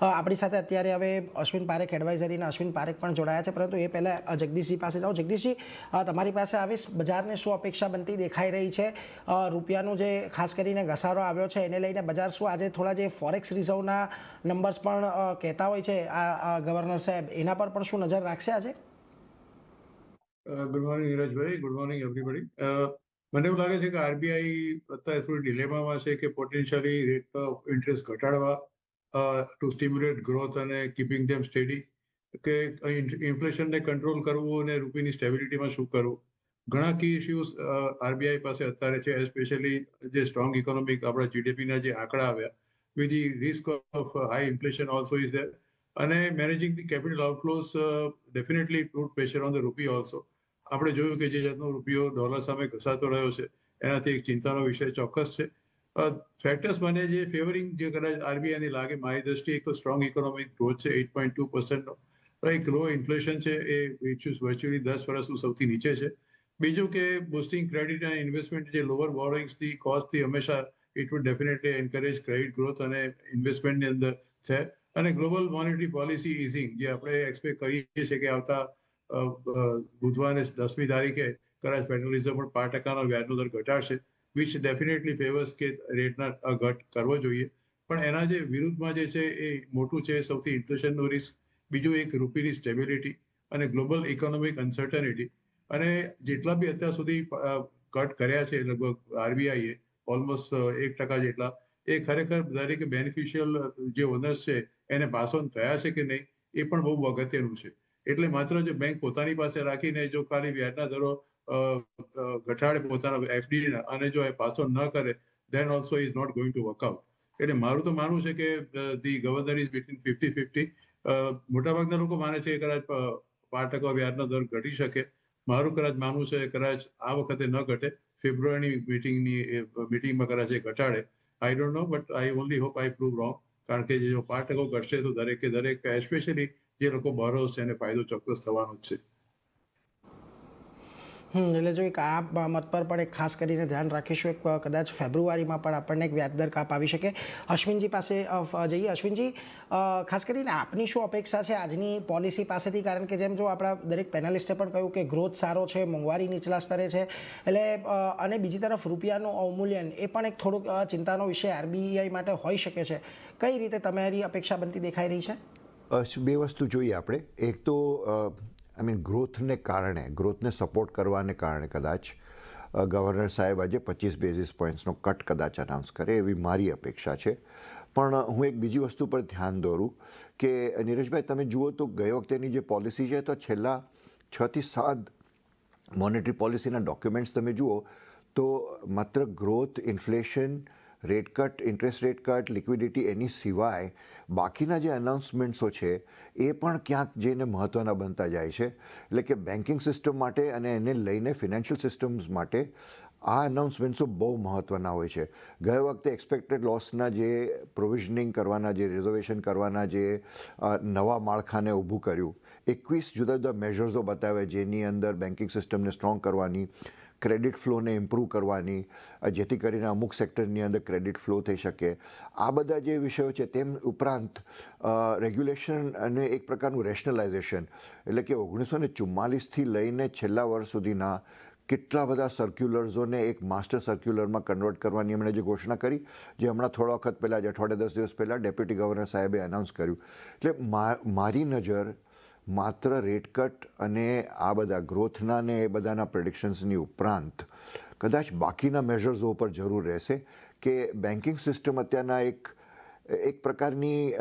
આપણી સાથે અત્યારે હવે અશ્વિન પારેખ એડવાઇઝરીના અશ્વિન પારેખ પણ જોડાયા છે, પરંતુ એ પહેલાં જગદીશજી પાસે જાઓ. જગદીશજી, તમારી પાસે આવીશ. બજારને શું અપેક્ષા બનતી દેખાઈ રહી છે? રૂપિયાનું જે ખાસ કરીને ઘસારો આવ્યો છે એને લઈને બજાર શું આજે થોડા જે ફોરેક્સ રિઝર્વના નંબર્સ પણ કહેતા હોય છે આ ગવર્નર સાહેબ, એના પર પણ શું નજર રાખશે આજે? ગુડ મોર્નિંગ નીરજભાઈ, ગુડ મોર્નિંગ એવરીબડી. મને એવું લાગે છે કે આરબીઆઈ અત્યારે થોડી ડિલેમામાં છે કે પોટેન્શિયલી રેટ ઓફ ઇન્ટરેસ્ટ ઘટાડવા ટુ સ્ટિમ્યુલેટ ગ્રોથ અને કીપિંગ ધેમ સ્ટેડી, કે ઇન્ફ્લેશનને કંટ્રોલ કરવું અને રૂપીની સ્ટેબિલિટીમાં શું કરવું. ઘણા કી ઇસ્યુઝ આરબીઆઈ પાસે અત્યારે છે, એસ્પેશિયલી જે સ્ટ્રોંગ ઇકોનોમિક આપણા જીડીપીના જે આંકડા આવ્યા, with the risk of high inflation also is there, અને managing the capital outflows definitely put pressure on the rupee also. આપણે જોયું કે જે જાતનો રૂપિયો ડોલર સામે ઘસાતો રહ્યો છે એનાથી એક ચિંતાનો વિષય ચોક્કસ છે. ફેક્ટર્સ મને જે ફેવરિંગ જે કદાચ આરબીઆઈની લાગે મારી દ્રષ્ટિએ, એક તો સ્ટ્રોંગ ઇકોનોમિક ગ્રોથ છે 8.2%નો, એક લો ઇન્ફ્લેશન છે એ વર્ચ્યુઅલી 10 વર્ષનું સૌથી નીચે છે. બીજું કે બુસ્ટિંગ ક્રેડિટ અને ઇન્વેસ્ટમેન્ટ, જે લોઅર બોરોઇંગ્સથી કોસ્ટથી હંમેશા it would definitely encourage credit growth અને ઇન્વેસ્ટમેન્ટની અંદર છે. અને ગ્લોબલ મોનેટરી પોલિસી ઇઝિંગ, જે આપણે એક્સપેક્ટ કરીએ છીએ કે આવતા બુધવારે 10મી તારીખે કદાચ ફેડરલ રિઝર્વ પણ 5% વ્યાજનો દર ઘટાડશે, વિચ ડેફિનેટલી ફેવર્સ કે રેટના ઘટ કરવો જોઈએ. પણ એના જે વિરુદ્ધમાં જે છે એ મોટું છે, સૌથી ઇન્ફ્લેશનનું રિસ્ક, બીજું એક રૂપીની સ્ટેબિલિટી અને ગ્લોબલ ઇકોનોમિક અનસર્ટનિટી. અને જેટલા બી અત્યાર સુધી કટ કર્યા છે લગભગ આરબીઆઈએ ઓલમોસ્ટ 1% જેટલા, એ ખરેખર દરેક બેનિફિશિયલ જે ઓનર્સ છે એને પાસ ઓન થયા છે કે નહીં એ પણ બહુ અગત્યનું છે. એટલે માત્ર જો બેંક પોતાની પાસે રાખીને જો ખાલી વ્યાજના દરો ઘટાડે પોતાના એફડી અને જો એ પાસ ઓન ન કરે, then also is not going to work out. એટલે મારું તો માનવું છે કે ધી ગવર્નર ઇઝ બિટવીન 50-50. મોટાભાગના લોકો માને છે કે કદાચ 5% વ્યાજનો દર ઘટી શકે. મારું કદાચ માનવું છે કદાચ આ વખતે ન ઘટે, ફેબ્રુઆરીની મીટિંગમાં કદાચ એ ઘટાડે. I don't know, but I only hope I prove wrong. કારણ કે જો 5% ઘટશે તો દરેક એસ્પેશિયલી જે લોકો બોરોઝ છે એને ફાયદો ચોક્કસ થવાનો જ છે. એટલે જો એક આ બાબત પર પણ એક ખાસ કરીને ધ્યાન રાખીશું, એક કદાચ ફેબ્રુઆરીમાં પણ આપણને એક વ્યાજદર કાપ આવી શકે. અશ્વિનજી પાસે જઈએ. અશ્વિનજી, ખાસ કરીને આપની શું અપેક્ષા છે આજની પોલિસી પાસેથી? કારણ કે જેમ જો આપણા દરેક પેનલિસ્ટે પણ કહ્યું કે ગ્રોથ સારો છે, મોંઘવારી નીચલા સ્તરે છે, એટલે અને બીજી તરફ રૂપિયાનું અવમૂલ્યન એ પણ એક થોડુંક ચિંતાનો વિષય આરબીઆઈ માટે હોઈ શકે છે. કઈ રીતે તમારી અપેક્ષા બનતી દેખાઈ રહી છે? બે વસ્તુ જોઈએ આપણે. એક તો ગ્રોથને કારણે, ગ્રોથને સપોર્ટ કરવાને કારણે કદાચ ગવર્નર સાહેબ આજે 25 બેઝિસ પોઈન્ટ્સનો કટ કદાચ અનાઉન્સ કરે એવી મારી અપેક્ષા છે. પણ હું એક બીજી વસ્તુ પર ધ્યાન દોરું કે નીરજભાઈ, તમે જુઓ તો ગઈ વખતેની જે પોલિસી છે, તો છેલ્લા 6 થી 7 મોનેટરી પોલિસીના ડોક્યુમેન્ટ્સ તમે જુઓ તો માત્ર growth, inflation, rate cut, interest rate cut, liquidity, એની સિવાય બાકીના જે અનાઉન્સમેન્ટ્સો છે એ પણ ક્યાંક જઈને મહત્ત્વના બનતા જાય છે. એટલે કે બેન્કિંગ સિસ્ટમ માટે અને એને લઈને ફિનાન્શિયલ સિસ્ટમ્સ માટે આ અનાઉન્સમેન્ટ્સો બહુ મહત્ત્વના હોય છે. ગઈ વખતે એક્સપેક્ટેડ લોસના જે પ્રોવિઝનિંગ કરવાના, જે રિઝર્વેશન કરવાના, જે નવા માળખાને ઊભું કર્યું, 21 જુદા જુદા મેઝર્સો બતાવ્યા જેની અંદર બેન્કિંગ સિસ્ટમને સ્ટ્રોંગ કરવાની, ક્રેડિટ ફ્લોને ઇમ્પ્રૂવ કરવાની, જેથી કરીને અમુક સેક્ટરની અંદર ક્રેડિટ ફ્લો થઈ શકે. આ બધા જે વિષયો છે, તેમ ઉપરાંત રેગ્યુલેશન અને એક પ્રકારનું રેશનલાઇઝેશન, એટલે કે 1944થી લઈને છેલ્લા વર્ષ સુધીના કેટલા બધા સર્ક્યુલર્સોને એક માસ્ટર સર્ક્યુલરમાં કન્વર્ટ કરવાની એમણે જે ઘોષણા કરી, જે હમણાં થોડા વખત પહેલાં, જ અઠવાડિયા 10 દિવસ પહેલાં ડેપ્યુટી ગવર્નર સાહેબે અનાઉન્સ કર્યું. એટલે મારી નજર માત્ર રેટ કટ અને આ બધા ગ્રોથના ને એ બધાના પ્રેડિક્શન્સની ઉપરાંત કદાચ બાકીના મેઝર્સો ઉપર જરૂર રહેશે કે બેન્કિંગ સિસ્ટમ અત્યારના એક પ્રકારની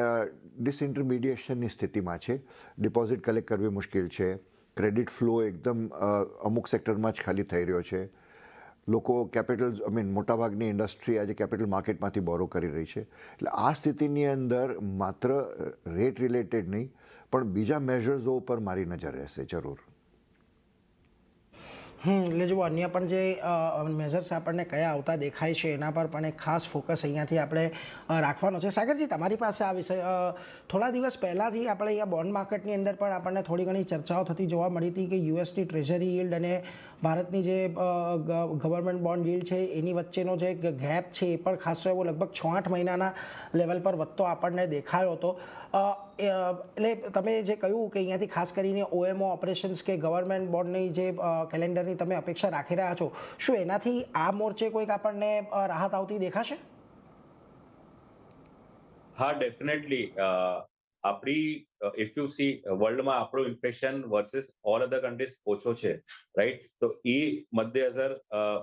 ડિસઇન્ટરમીડિયેશનની સ્થિતિમાં છે. ડિપોઝિટ કલેક્ટ કરવી મુશ્કેલ છે, ક્રેડિટ ફ્લો એકદમ અમુક સેક્ટરમાં જ ખાલી થઈ રહ્યો છે, લોકો મોટાભાગની ઇન્ડસ્ટ્રી આજે કેપિટલ માર્કેટમાંથી બોરો કરી રહી છે. એટલે આ સ્થિતિની અંદર માત્ર રેટ રિલેટેડ નહીં પણ બીજા મેઝર્સો ઉપર મારી નજર રહેશે જરૂર. એટલે જો અન્ય પણ જે મેઝર્સ આપણને કયા આવતા દેખાય છે એના પર પણ એક ખાસ ફોકસ અહીંયાથી આપણે રાખવાનો છે. સાગરજી, તમારી પાસે આ વિષય થોડા દિવસ પહેલાંથી આપણે અહીંયા બોન્ડ માર્કેટની અંદર પણ આપણને થોડી ઘણી ચર્ચાઓ થતી જોવા મળી હતી કે યુએસની ટ્રેઝરી યીલ્ડ અને ભારતની જે ગવર્મેન્ટ બોન્ડ યીલ્ડ છે એની વચ્ચેનો જે ગેપ છે એ પણ ખાસો એવો લગભગ 6-8 મહિનાના લેવલ પર વધતો આપણને દેખાયો હતો. એટલે તમે જે કહ્યું કે અહીંયાથી ખાસ કરીને ઓએમઓ ઓપરેશન્સ કે ગવર્મેન્ટ બોન્ડની જે કેલેન્ડરની તમે અપેક્ષા રાખી રહ્યા છો, શું એનાથી આ મોરચે કોઈક આપણને રાહત આવતી દેખાશે? હા, ડેફિનેટલી. આપણી ઇફ યુ સી વર્લ્ડમાં આપણું inflation versus all other countries ઓછો છે, રાઈટ? તો એ મધ્ય અસર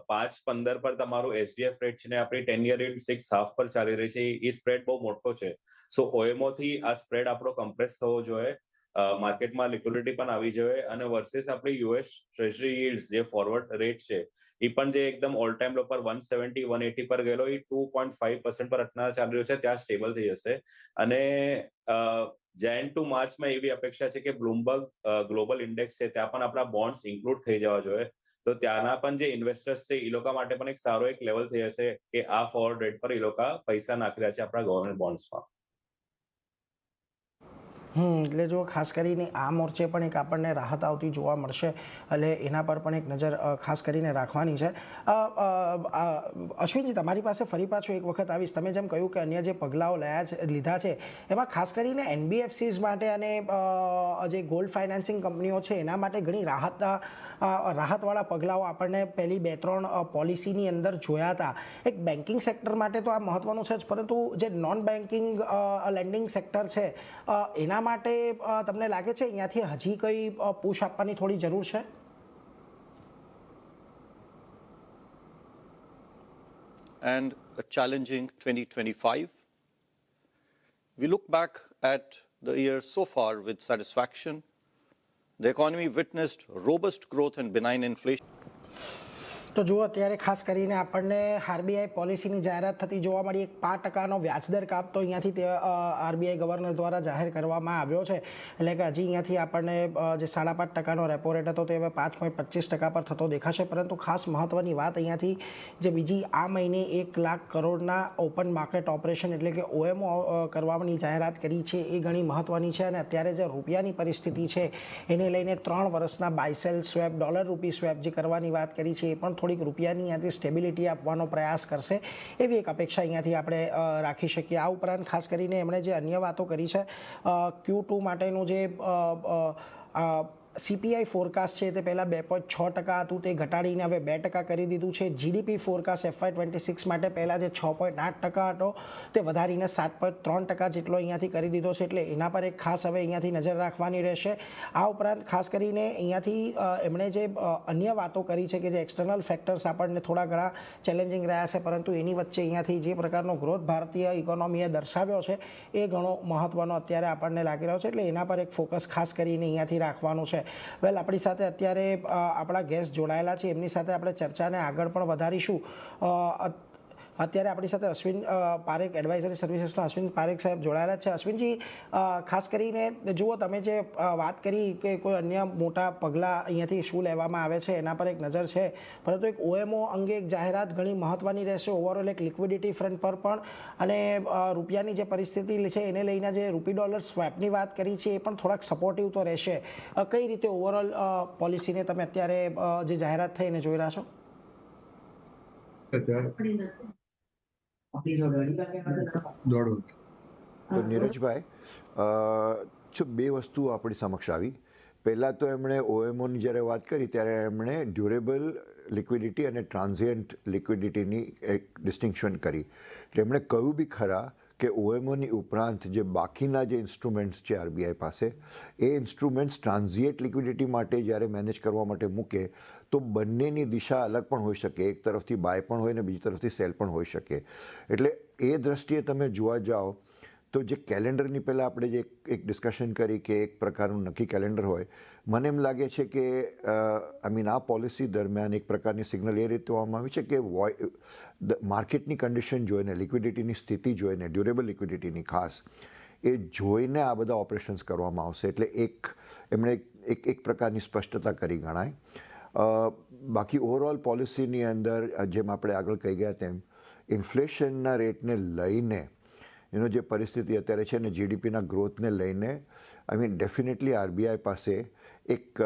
5.15 પર તમારું એસડીએફ રેટ છે ને આપણી 10 યર રેટ 6.5 પર ચાલી રહી છે. એ સ્પ્રેડ બહુ મોટો છે. સો ઓએમઓ થી આ સ્પ્રેડ આપણો કમ્પ્રેસ થવો જોઈએ, માર્કેટમાં લિક્વિડિટી પણ આવી જોઈએ, અને વર્સિસ આપણી યુએસ ટ્રેઝરી yields જે ફોરવર્ડ રેટ છે એ પણ જે એકદમ ઓલ ટાઈમ લો પર 170 180 પર ગયેલો, એ 2.5% પર અત્યારે ચાલી રહ્યો છે, ત્યાં સ્ટેબલ થઈ જશે. અને જાન ટુ માર્ચમાં એવી અપેક્ષા છે કે બ્લુમબર્ગ ગ્લોબલ ઇન્ડેક્સ છે ત્યાં પણ આપણા બોન્ડ્સ ઇન્ક્લુડ થઈ જવા જોઈએ. તો ત્યાંના પણ જે ઇન્વેસ્ટર્સ છે એ લોકો માટે પણ એક સારો એક લેવલ થઈ જશે કે આ ફોરવર્ડ રેટ પર એ લોકો પૈસા નાખી રહ્યા છે આપણા ગવર્મેન્ટ બોન્ડ્સમાં. એટલે જો ખાસ કરીને આ મોરચે પણ એક આપણને રાહત આવતી જોવા મળશે, એટલે એના પર પણ એક નજર ખાસ કરીને રાખવાની છે. અશ્વિનજી, તમારી પાસે ફરી પાછું એક વખત આવીશ. તમે જેમ કહ્યું કે અન્ય જે પગલાઓ લીધા છે એમાં ખાસ કરીને એનબીએફસીઝ માટે અને જે ગોલ્ડ ફાઇનાન્સિંગ કંપનીઓ છે એના માટે ઘણી રાહતવાળા પગલાઓ આપણને પહેલી 2-3 પોલિસીની અંદર જોયા હતા. એક બેન્કિંગ સેક્ટર માટે તો આ મહત્વનું છે જ, પરંતુ જે નોન બેન્કિંગ લેન્ડિંગ સેક્ટર છે એના માટે તમને લાગે છે અહીંયાથી હજી કઈ પુશ આપવાની થોડી જરૂર છે? And a challenging 2025. We look back at the year so far with satisfaction. The economy witnessed robust growth and benign inflation. તો જુઓ, અત્યારે ખાસ કરીને આપણને આરબીઆઈ પોલિસીની જાહેરાત થતી જોવા મળી. 5% વ્યાજદર કાપ તો અહીંયાથી આરબીઆઈ ગવર્નર દ્વારા જાહેર કરવામાં આવ્યો છે. એટલે કે હજી અહીંયાથી આપણને જે 5.5% રેપો રેટ હતો તે હવે 5.25% પર થતો દેખાશે. પરંતુ ખાસ મહત્વની વાત અહીંયાથી જે બીજી આ મહિને 1 લાખ કરોડના ઓપન માર્કેટ ઓપરેશન એટલે કે ઓએમઓ કરવાની જાહેરાત કરી છે, એ ઘણી મહત્વની છે. અને અત્યારે જે રૂપિયાની પરિસ્થિતિ છે એને લઈને 3 વર્ષના બાયસેલ સ્વેપ, ડોલર રૂપી સ્વેપ જે કરવાની વાત કરી છે એ પણ થોડીક રૂપિયાની અહીંયાથી સ્ટેબિલિટી આપવાનો પ્રયાસ કરશે, એવી એક અપેક્ષા અહીંયાથી આપણે રાખી શકીએ. આ ઉપરાંત ખાસ કરીને એમણે જે અન્ય વાતો કરી છે, Q2 માટેનું જે સીપીઆઈ ફોરકાસ્ટ છે તે પહેલાં 2.6% હતું, તે ઘટાડીને હવે 2% કરી દીધું છે. જીડીપી ફોરકાસ્ટ FY26 માટે પહેલાં જે 6.8% હતો તે વધારીને 7.3% જેટલો અહીંયાથી કરી દીધો છે. એટલે એના પર એક ખાસ હવે અહીંયાથી નજર રાખવાની રહેશે. આ ઉપરાંત ખાસ કરીને અહીંયાથી એમણે જે અન્ય વાતો કરી છે કે જે એક્સટર્નલ ફેક્ટર્સ આપણને થોડા ઘણા ચેલેન્જિંગ રહ્યા છે, પરંતુ એની વચ્ચે અહીંયાથી જે પ્રકારનો ગ્રોથ ભારતીય ઇકોનોમીએ દર્શાવ્યો છે એ ઘણો મહત્વનો અત્યારે આપણને લાગી રહ્યો છે. એટલે એના પર એક ફોકસ ખાસ કરીને અહીંયાથી રાખવાનું છે. વેલ, આપણી સાથે અત્યારે આપણા ગેસ્ટ જોડાયેલા છે, એમની સાથે આપણે ચર્ચાને આગળ પણ વધારીશું. અત્યારે આપણી સાથે અશ્વિન પારેખ, એડવાઇઝરી સર્વિસીસના અશ્વિન પારેખ સાહેબ જોડાયેલા છે. અશ્વિનજી, ખાસ કરીને જુઓ, તમે જે વાત કરી કે કોઈ અન્ય મોટા પગલાં અહીંયાથી શું લેવામાં આવે છે એના પર એક નજર છે, પરંતુ એક ઓએમઓ અંગે એક જાહેરાત ઘણી મહત્વની રહેશે. ઓવરઓલ એક લિક્વિડિટી ફ્રન્ટ પર પણ, અને રૂપિયાની જે પરિસ્થિતિ છે એને લઈને જે રૂપી ડોલર સ્વેપની વાત કરી છે એ પણ થોડાક સપોર્ટિવ તો રહેશે. કઈ રીતે ઓવરઓલ પોલિસીને તમે અત્યારે જે જાહેરાત થઈ એને જોઈ રહ્યા છો? તો નીરજભાઈ, બે વસ્તુઓ આપણી સમક્ષ આવી. પહેલાં તો એમણે ઓએમઓની જ્યારે વાત કરી ત્યારે એમણે ડ્યુરેબલ લિક્વિડિટી અને ટ્રાન્ઝિયન્ટ લિક્વિડિટીની એક ડિસ્ટિંક્શન કરી. એટલે એમણે કહ્યું બી ખરા કે ઓએમઓની ઉપરાંત જે બાકીના જે ઇન્સ્ટ્રુમેન્ટ્સ છે આરબીઆઈ પાસે, એ ઇન્સ્ટ્રુમેન્ટ્સ ટ્રાન્ઝિયન્ટ લિક્વિડિટી માટે જ્યારે મેનેજ કરવા માટે મૂકે તો બંનેની દિશા અલગ પણ હોઈ શકે. એક તરફથી બાય પણ હોય ને બીજી તરફથી સેલ પણ હોઈ શકે. એટલે એ દ્રષ્ટિએ તમે જોવા જાઓ તો જે કેલેન્ડરની પહેલાં આપણે જે એક ડિસ્કશન કરી કે એક પ્રકારનું નક્કી કેલેન્ડર હોય, મને એમ લાગે છે કે આ પોલિસી દરમિયાન એક પ્રકારની સિગ્નલ એ રીતે આપવામાં આવી છે કે માર્કેટની કન્ડિશન જોઈને, લિક્વિડિટીની સ્થિતિ જોઈને, ડ્યુરેબલ લિક્વિડિટીની ખાસ એ જોઈને આ બધા ઓપરેશન્સ કરવામાં આવશે. એટલે એમણે એક પ્રકારની સ્પષ્ટતા કરી ગણાય. બાકી ઓવરઓલ પોલિસીની અંદર જેમ આપણે આગળ કહી ગયા તેમ ઇન્ફ્લેશનના રેટને લઈને એનો જે પરિસ્થિતિ અત્યારે છે ને જીડીપીના ગ્રોથને લઈને ડેફિનેટલી આરબીઆઈ પાસે એક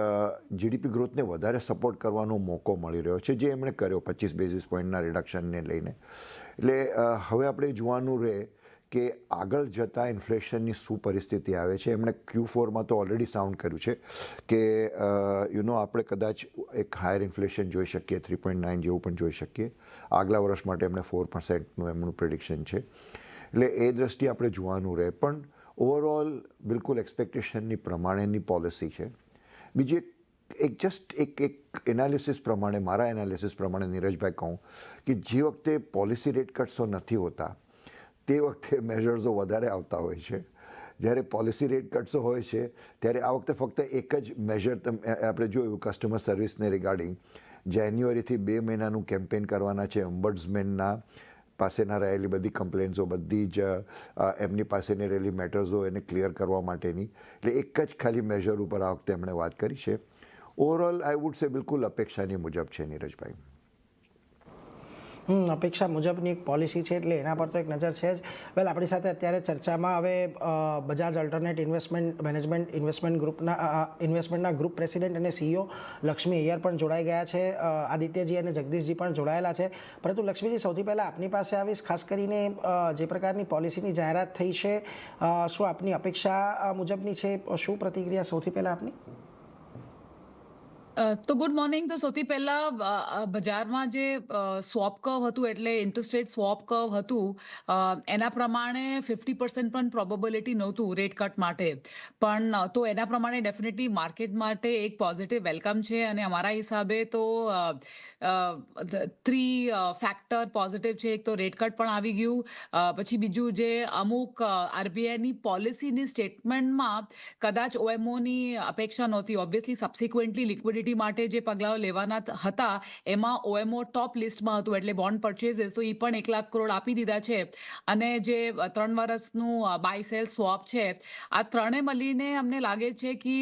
જીડીપી ગ્રોથને વધારે સપોર્ટ કરવાનો મોકો મળી રહ્યો છે, જે એમણે કર્યો 25 બેઝિસ પોઈન્ટના રિડક્શનને લઈને. એટલે હવે આપણે જોવાનું રહે કે આગળ જતાં ઇન્ફ્લેશનની શું પરિસ્થિતિ આવે છે. એમણે Q4માં તો ઓલરેડી સાઉન્ડ કર્યું છે કે આપણે કદાચ એક હાયર ઇન્ફ્લેશન જોઈ શકીએ, 3.9 જેવું પણ જોઈ શકીએ. આગલા વર્ષ માટે એમણે 4%નું એમનું પ્રિડિક્શન છે. એટલે એ દ્રષ્ટિએ આપણે જોવાનું રહે, પણ ઓવરઓલ બિલકુલ એક્સપેક્ટેશનની પ્રમાણેની પોલિસી છે. બીજી એક એનાલિસિસ પ્રમાણે, મારા એનાલિસિસ પ્રમાણે નીરજભાઈ કહું કે જે વખતે પોલિસી રેટ કટ્સો નથી હોતા તે વખતે મેઝર્સો વધારે આવતા હોય છે. જ્યારે પોલિસી રેટ કટ્સો હોય છે ત્યારે આ વખતે ફક્ત એક જ મેઝર આપણે જોયું કસ્ટમર સર્વિસને રિગાર્ડિંગ જાન્યુઆરીથી 2 મહિનાનું કેમ્પેન કરવાના છે. ઓમ્બડ્સમેનના પાસેના રહેલી બધી કમ્પ્લેન્ટ્સો, બધી જ એમની પાસેની રહેલી મેટર્સો એને ક્લિયર કરવા માટેની, એટલે એક જ ખાલી મેઝર ઉપર આ વખતે એમણે વાત કરી છે. ઓવરઓલ આઈ વુડ સે બિલકુલ અપેક્ષાની મુજબ છે નીરજભાઈ. અપેક્ષા મુજબની એક પોલિસી છે એટલે એના પર તો એક નજર છે જ. વેલ, આપણી સાથે અત્યારે ચર્ચામાં હવે બજાજ અલ્ટરનેટ ઇન્વેસ્ટમેન્ટ મેનેજમેન્ટ ઇન્વેસ્ટમેન્ટના ગ્રુપ પ્રેસિડેન્ટ અને CEO લક્ષ્મી અય્યર પણ જોડાઈ ગયા છે. આદિત્યજી અને જગદીશજી પણ જોડાયેલા છે. પરંતુ લક્ષ્મીજી, સૌથી પહેલાં આપની પાસે આવીશ. ખાસ કરીને જે પ્રકારની પોલિસીની જાહેરાત થઈ છે, શું આપની અપેક્ષા મુજબની છે? શું પ્રતિક્રિયા સૌથી પહેલાં આપની? તો ગુડ મોર્નિંગ. તો સૌથી પહેલા બજારમાં જે સ્વોપ કર્વ હતું, એટલે ઇન્ટરેસ્ટ રેટ સ્વોપ કર્વ હતું, એના પ્રમાણે 50% પણ પ્રોબેબિલિટી નહોતું રેટ કટ માટે. પણ તો એના પ્રમાણે ડેફિનેટલી માર્કેટ માટે એક પોઝિટિવ વેલકમ છે. અને અમારા હિસાબે તો 3 ફેક્ટર પોઝિટિવ છે. એક તો રેટ કટ પણ આવી ગયું, પછી બીજું જે અમુક RBIની પોલિસીની સ્ટેટમેન્ટમાં કદાચ OMOની અપેક્ષા નહોતી. ઓબ્વિયસલી સબસિક્વન્ટલી લિક્વિડિટી માટે જે પગલાઓ લેવાના હતા એમાં OMO ટોપ લિસ્ટમાં હતું, એટલે બોન્ડ પરચેઝિસ તો એ પણ 1 લાખ કરોડ આપી દીધા છે. અને જે 3 વર્ષનું બાય સેલ સ્વોપ છે, આ ત્રણે મળીને અમને લાગે છે કે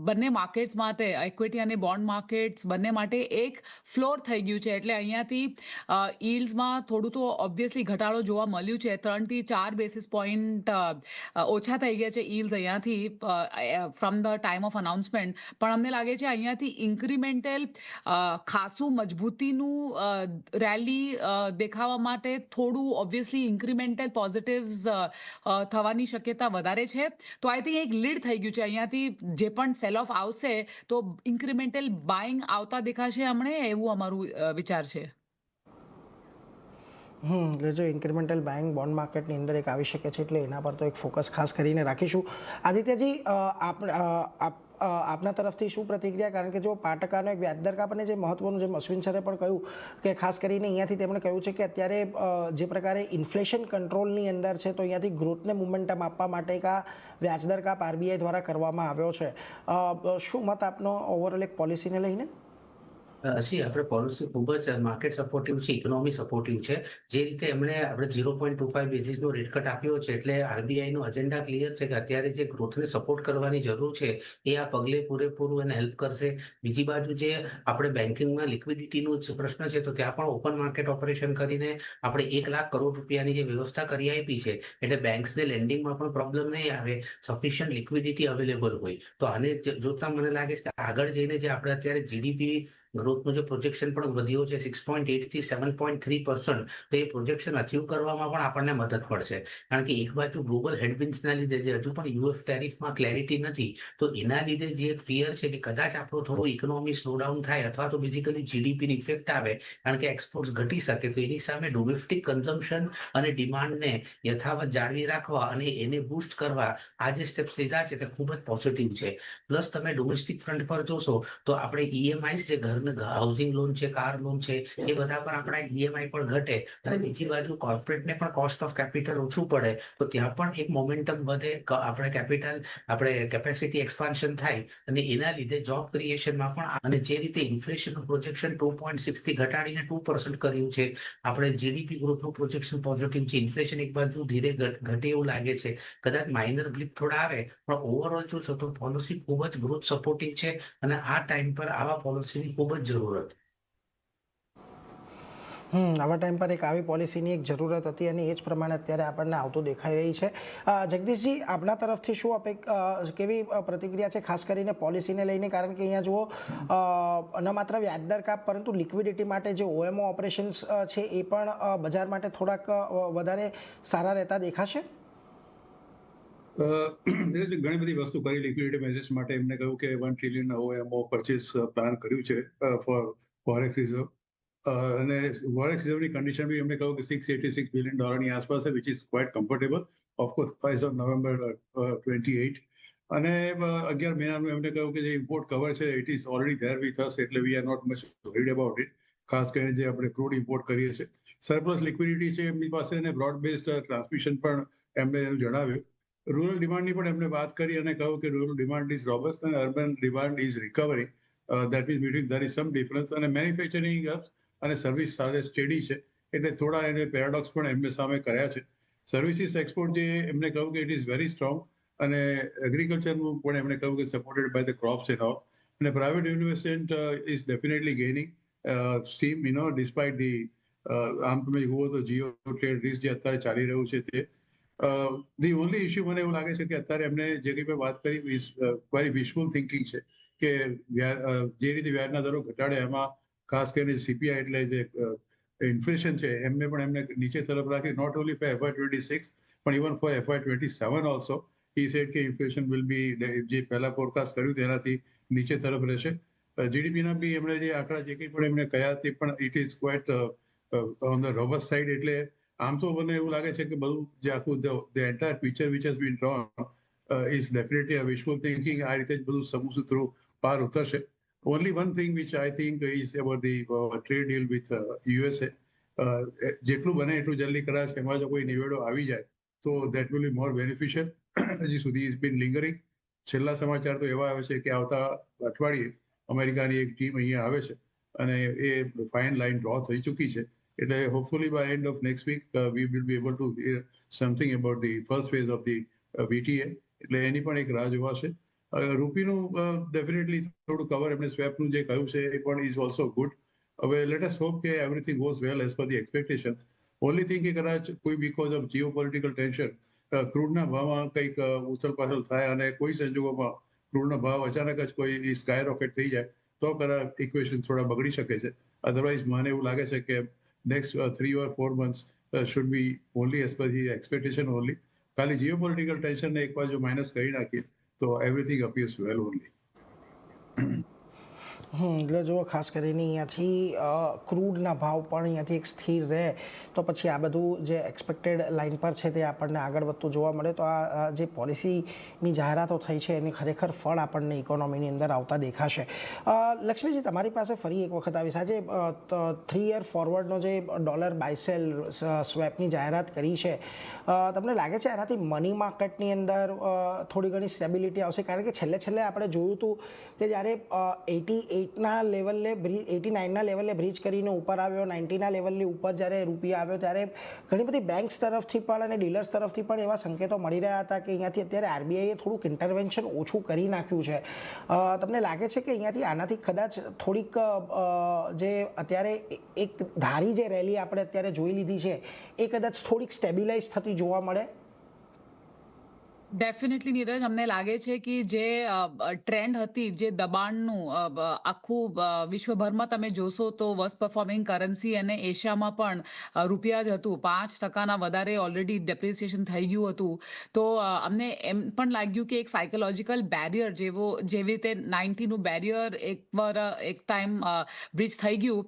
બંને માર્કેટ્સ માટે, ઇક્વિટી અને બોન્ડ માર્કેટ્સ બંને માટે એક ફ્લોર થઈ ગયું છે. એટલે અહીંયાથી યીલ્ડ્સમાં થોડું તો ઓબ્વિયસલી ઘટાડો જોવા મળ્યું છે. 3 થી 4 બેસિસ પોઈન્ટ ઓછા થઈ ગયા છે યીલ્ડ્સ અહીંયાથી from the time of announcement. પણ અમને લાગે છે અહીંયાથી ઇન્ક્રીમેન્ટલ ખાસું મજબૂતીનું રેલી દેખાવા માટે થોડું ઓબ્વિયસલી ઇન્ક્રીમેન્ટલ પોઝિટિવ્સ થવાની શક્યતા વધારે છે. તો આઈ થિંક એક લીડ થઈ ગયું છે. અહીંયાથી જે પણ સેલ ઓફ આવશે તો ઇન્ક્રીમેન્ટલ બાઇંગ આવતા દેખાશે હમણે, એવું અમારું વિચાર છે. એટલે જો ઇન્ક્રીમેન્ટલ બાઇંગ બોન્ડ માર્કેટની અંદર એક આવી શકે છે, એટલે એના પર તો એક ફોકસ ખાસ કરીને રાખીશું. આદિત્યજી, આપના તરફથી શું પ્રતિક્રિયા? કારણ કે જો 5% એક વ્યાજદર કાપ, અને જે મહત્વનું, જેમ અશ્વિન સરે પણ કહ્યું કે ખાસ કરીને અહીંયાથી તેમણે કહ્યું છે કે અત્યારે જે પ્રકારે ઇન્ફ્લેશન કંટ્રોલની અંદર છે, તો અહીંયાથી ગ્રોથને મોમેન્ટમ આપવા માટે એક આ વ્યાજદર કાપ RBI દ્વારા કરવામાં આવ્યો છે. શું મત આપનો ઓવરઓલ એક પોલિસીને લઈને? આપણે પોલિસી ખૂબ જ માર્કેટ સપોર્ટિવ છે, ઇકોનોમી સપોર્ટિવ છે. જે રીતે એમણે આપણે 0.25 બેઝિસનો રેટ કટ આપ્યો છે, એટલે RBIનો એજન્ડા ક્લિયર છે કે અત્યારે જે ગ્રોથને સપોર્ટ કરવાની જરૂર છે એ આ પગલે પૂરેપૂરું એને હેલ્પ કરશે. બીજી બાજુ જે આપણે બેન્કિંગમાં લિક્વિડિટીનો પ્રશ્ન છે, તો ત્યાં પણ ઓપન માર્કેટ ઓપરેશન કરીને આપણે 1 લાખ કરોડ રૂપિયાની જે વ્યવસ્થા કરી આપી છે, એટલે બેંક્સને લેન્ડિંગમાં પણ પ્રોબ્લેમ નહીં આવે, સફિશિયન્ટ લિક્વિડિટી અવેલેબલ હોય. તો આને જોતા મને લાગે છે કે આગળ જઈને જે આપણે અત્યારે GDP ગ્રોથનું જે પ્રોજેક્શન પણ વધ્યો છે 6.8 થી 7.3%, તો એ પ્રોજેક્શન અચીવ કરવામાં પણ આપણને મદદ પડશે. કારણ કે એક બાજુ ગ્લોબલ હેડવિન્ડ્સના લીધે જે હજુ પણ US ટેરિફમાં ક્લેરિટી નથી, તો એના લીધે જે એક ફિયર છે કે કદાચ આપણું થોડું ઇકોનોમી સ્લોડાઉન થાય અથવા તો બેઝિકલી GDPની ઇફેક્ટ આવે, કારણ કે એક્સપોર્ટ્સ ઘટી શકે, તો એની સામે ડોમેસ્ટિક કન્ઝમ્પશન અને ડિમાન્ડને યથાવત જાળવી રાખવા અને એને બૂસ્ટ કરવા આ જે સ્ટેપ્સ લીધા છે તે ખૂબ જ પોઝિટિવ છે. પ્લસ તમે ડોમેસ્ટિક ફ્રન્ટ પર જોશો તો આપણે EMIs જે હાઉસિંગ લોન છે, કાર લોન છે, એ બધા પર આપણા EMI પણ ઘટે, અને બીજી બાજુ કોર્પોરેટને પણ કોસ્ટ ઓફ કેપિટલ ઓછું પડે, તો ત્યાં પણ એક મોમેન્ટમ વધે, આપણે કેપેસિટી એક્સપાન્શન થાય, અને એના લીધે જોબ ક્રિએશનમાં પણ. અને જે રીતે ઇન્ફ્લેશનનું પ્રોજેક્શન 2.6 થી ઘટાડીને 2% કર્યું છે, આપણે GDP ગ્રોથનું પ્રોજેક્શન પોઝિટિવ છે, ઇન્ફ્લેશન એક બાજુ ધીરે ઘટે એવું લાગે છે, કદાચ માઇનર બ્લિપ થોડા આવે, પણ ઓવરઓલ જોશો તો પોલિસી ખૂબ જ ગ્રોથ સપોર્ટિવ છે. અને આ ટાઈમ પર આવા પોલિસીની ખૂબ જ જરૂરત. આવા ટાઈમ પર એક આવી પોલિસીની એક જરૂરત હતી અને એ જ પ્રમાણે અત્યારે આપણને આવતું દેખાઈ રહી છે. જગદીશજી, આપના તરફથી શું કેવી પ્રતિક્રિયા છે ખાસ કરીને પોલિસીને લઈને? કારણ કે અહીંયા જુઓ ન માત્ર વ્યાજદર કાપ પરંતુ લિક્વિડિટી માટે જે ઓએમઓ ઓપરેશન્સ છે એ પણ બજાર માટે થોડાક વધારે સારા રહેતા દેખાશે. ઘણી બધી વસ્તુ કરી લિક્વિડિટી મેજર્સ માટે. એમને કહ્યું કે 1 ટ્રિલિયન ઓએમઓ પરચેસ પ્લાન કર્યું છે ફોર ફોરેક્સ રિઝર્વ, અને ફોરેક્સ રિઝર્વની કન્ડિશન બી એમને કહ્યું કે $686 બિલિયન આસપાસ છે, which is quite comfortable of course as of November 28. અને 11 મહિનાનું એમને કહ્યું કે જે ઇમ્પોર્ટ કવર છે it is already there with us, એટલે we are not much worried about it. ખાસ કરીને જે આપણે ક્રૂડ ઇમ્પોર્ટ કરીએ છીએ, સરપ્લસ લિક્વિડિટી છે એમની પાસે, અને બ્રોડ બેઝડ ટ્રાન્સમિશન પણ એમને જણાવ્યું. રૂરલ ડિમાન્ડની પણ એમને વાત કરી અને કહ્યું કે રૂરલ ડિમાન્ડ ઇઝ રોબસ્ટ અને urban demand is recovering. That is between there is some difference. અને મેન્યુફેક્ચરિંગ અને સર્વિસ સાથે સ્ટેડી છે, એટલે થોડા એને પેરાડોક્સ પણ એમને સામે કર્યા છે. સર્વિસીસ એક્સપોર્ટ જે એમને કહ્યું કે ઇટ ઇઝ વેરી સ્ટ્રોંગ, અને એગ્રીકલ્ચરનું પણ એમણે કહ્યું કે supported by the crops and all. અને private investment is definitely gaining steam, despite the આમ તમે જુઓ તો જીઓ ટ્રેડ રિસ્ક જે અત્યારે ચાલી રહ્યું છે તે. ધી ઓનલી ઇશ્યુ મને એવું લાગે છે કે અત્યારે એમને જે કંઈ પણ વાત કરી વેરી વિશફુલ થિંકિંગ છે કે જે રીતે વ્યાજના દરો ઘટાડે એમાં ખાસ કરીને સીપીઆઈ એટલે જે ઇન્ફ્લેશન છે એમને પણ એમને નીચે તરફ રાખી, નોટ ઓનલી ફોર FY26 પણ even four FY27 also. he said કે ઇન્ફ્લેશન વિલ બી, જે પહેલા ફોરકાસ્ટ કર્યું તેનાથી નીચે તરફ રહેશે. જીડીપીના બી એમણે જે આંકડા જે કંઈ પણ એમને કહ્યા તે પણ it is quite on the robust side. એટલે આમ તો મને એવું લાગે છે કે બધું જે આખું the entire picture which has been drawn is definitely a wishful thinking. આ રીતે જ બધું સમુસૂત્રો પાર ઉતરશે. Only one thing which I think is about the trade deal with USA. જેટલું બને એટલું જલ્દી કદાચ એમાં જો કોઈ નિવેડો આવી જાય તો that will be more beneficial. હજી સુધી ઇઝ બીન લિંગરિંગ. છેલ્લા સમાચાર તો એવા આવે છે કે આવતા અઠવાડિયે અમેરિકાની એક ટીમ અહીંયા આવે છે અને એ ફાઇન લાઇન ડ્રો થઈ ચૂકી છે. એટલે hopefully by end of next week we will be able to hear something about the first phase of the VTA. એટલે એની પણ એક રાહ જોવાશે. રૂપીનું ડેફિનેટલી થોડું કવર એમને સ્વેપનું જે કહ્યું છે એ પણ ઇઝ ઓલ્સો ગુડ. હવે લેટ અસ હોપ કે everything goes well as per the expectations. Only thing કે કદાચ કોઈ because of geo political tension ક્રૂડના ભાવમાં કંઈક ઉથલ પાથલ થાય અને કોઈ સંજોગોમાં ક્રૂડનો ભાવ અચાનક જ કોઈ સ્કાય રોકેટ થઈ જાય તો કદાચ ઇક્વેશન થોડા બગડી શકે છે. અધરવાઇઝ મને એવું લાગે છે કે next 3 or 4 months should be only as per the expectation only. ખાલી geopolitical tension ને એક બાજુ માઇનસ કરી નાખીએ તો everything appears well only. એટલે જો ખાસ કરીને અહીંયાથી ક્રૂડના ભાવ પણ અહીંયાથી એક સ્થિર રહે તો પછી આ બધું જે એક્સપેક્ટેડ લાઇન પર છે તે આપણને આગળ વધતું જોવા મળે. તો આ જે પોલિસીની જાહેરાતો થઈ છે એની ખરેખર ફળ આપણને ઇકોનોમીની અંદર આવતા દેખાશે. લક્ષ્મીજી, તમારી પાસે ફરી એક વખત આવીશ. આજે 3 year ફોરવર્ડનો જે ડોલર બાયસેલ સ્વેપની જાહેરાત કરી છે, તમને લાગે છે એનાથી મની માર્કેટની અંદર થોડી ઘણી સ્ટેબિલિટી આવશે? કારણ કે છેલ્લે આપણે જોયું હતું કે જ્યારે 88ના લેવલે 89ના લેવલે બ્રિજ કરીને ઉપર આવ્યો, 90ના લેવલની ઉપર જ્યારે રૂપિયા આવ્યો ત્યારે ઘણી બધી બેંક્સ તરફથી પણ અને ડીલર્સ તરફથી પણ એવા સંકેતો મળી રહ્યા હતા કે અહીંયાથી અત્યારે આરબીઆઈએ થોડુંક ઇન્ટરવેન્શન ઓછું કરી નાખ્યું છે. તમને લાગે છે કે અહીંયાથી આનાથી કદાચ થોડીક જે અત્યારે એક ધારી જે રેલી આપણે અત્યારે જોઈ લીધી છે એ કદાચ થોડીક સ્ટેબિલાઇઝ થતી જોવા મળે? ડેફિનેટલી નીરજ, અમને લાગે છે કે જે ટ્રેન્ડ હતી, જે દબાણનું આખું વિશ્વભરમાં તમે જોશો તો વર્સ્ટ પરફોર્મિંગ કરન્સી અને એશિયામાં પણ રૂપિયા જ હતું. 5% વધારે ઓલરેડી ડેપ્રિસિએશન થઈ ગયું હતું. તો અમને એમ પણ લાગ્યું કે એક સાયકોલોજીકલ બેરિયર જેવી રીતે 90નું બેરિયર એક ટાઈમ બ્રિજ થઈ ગયું,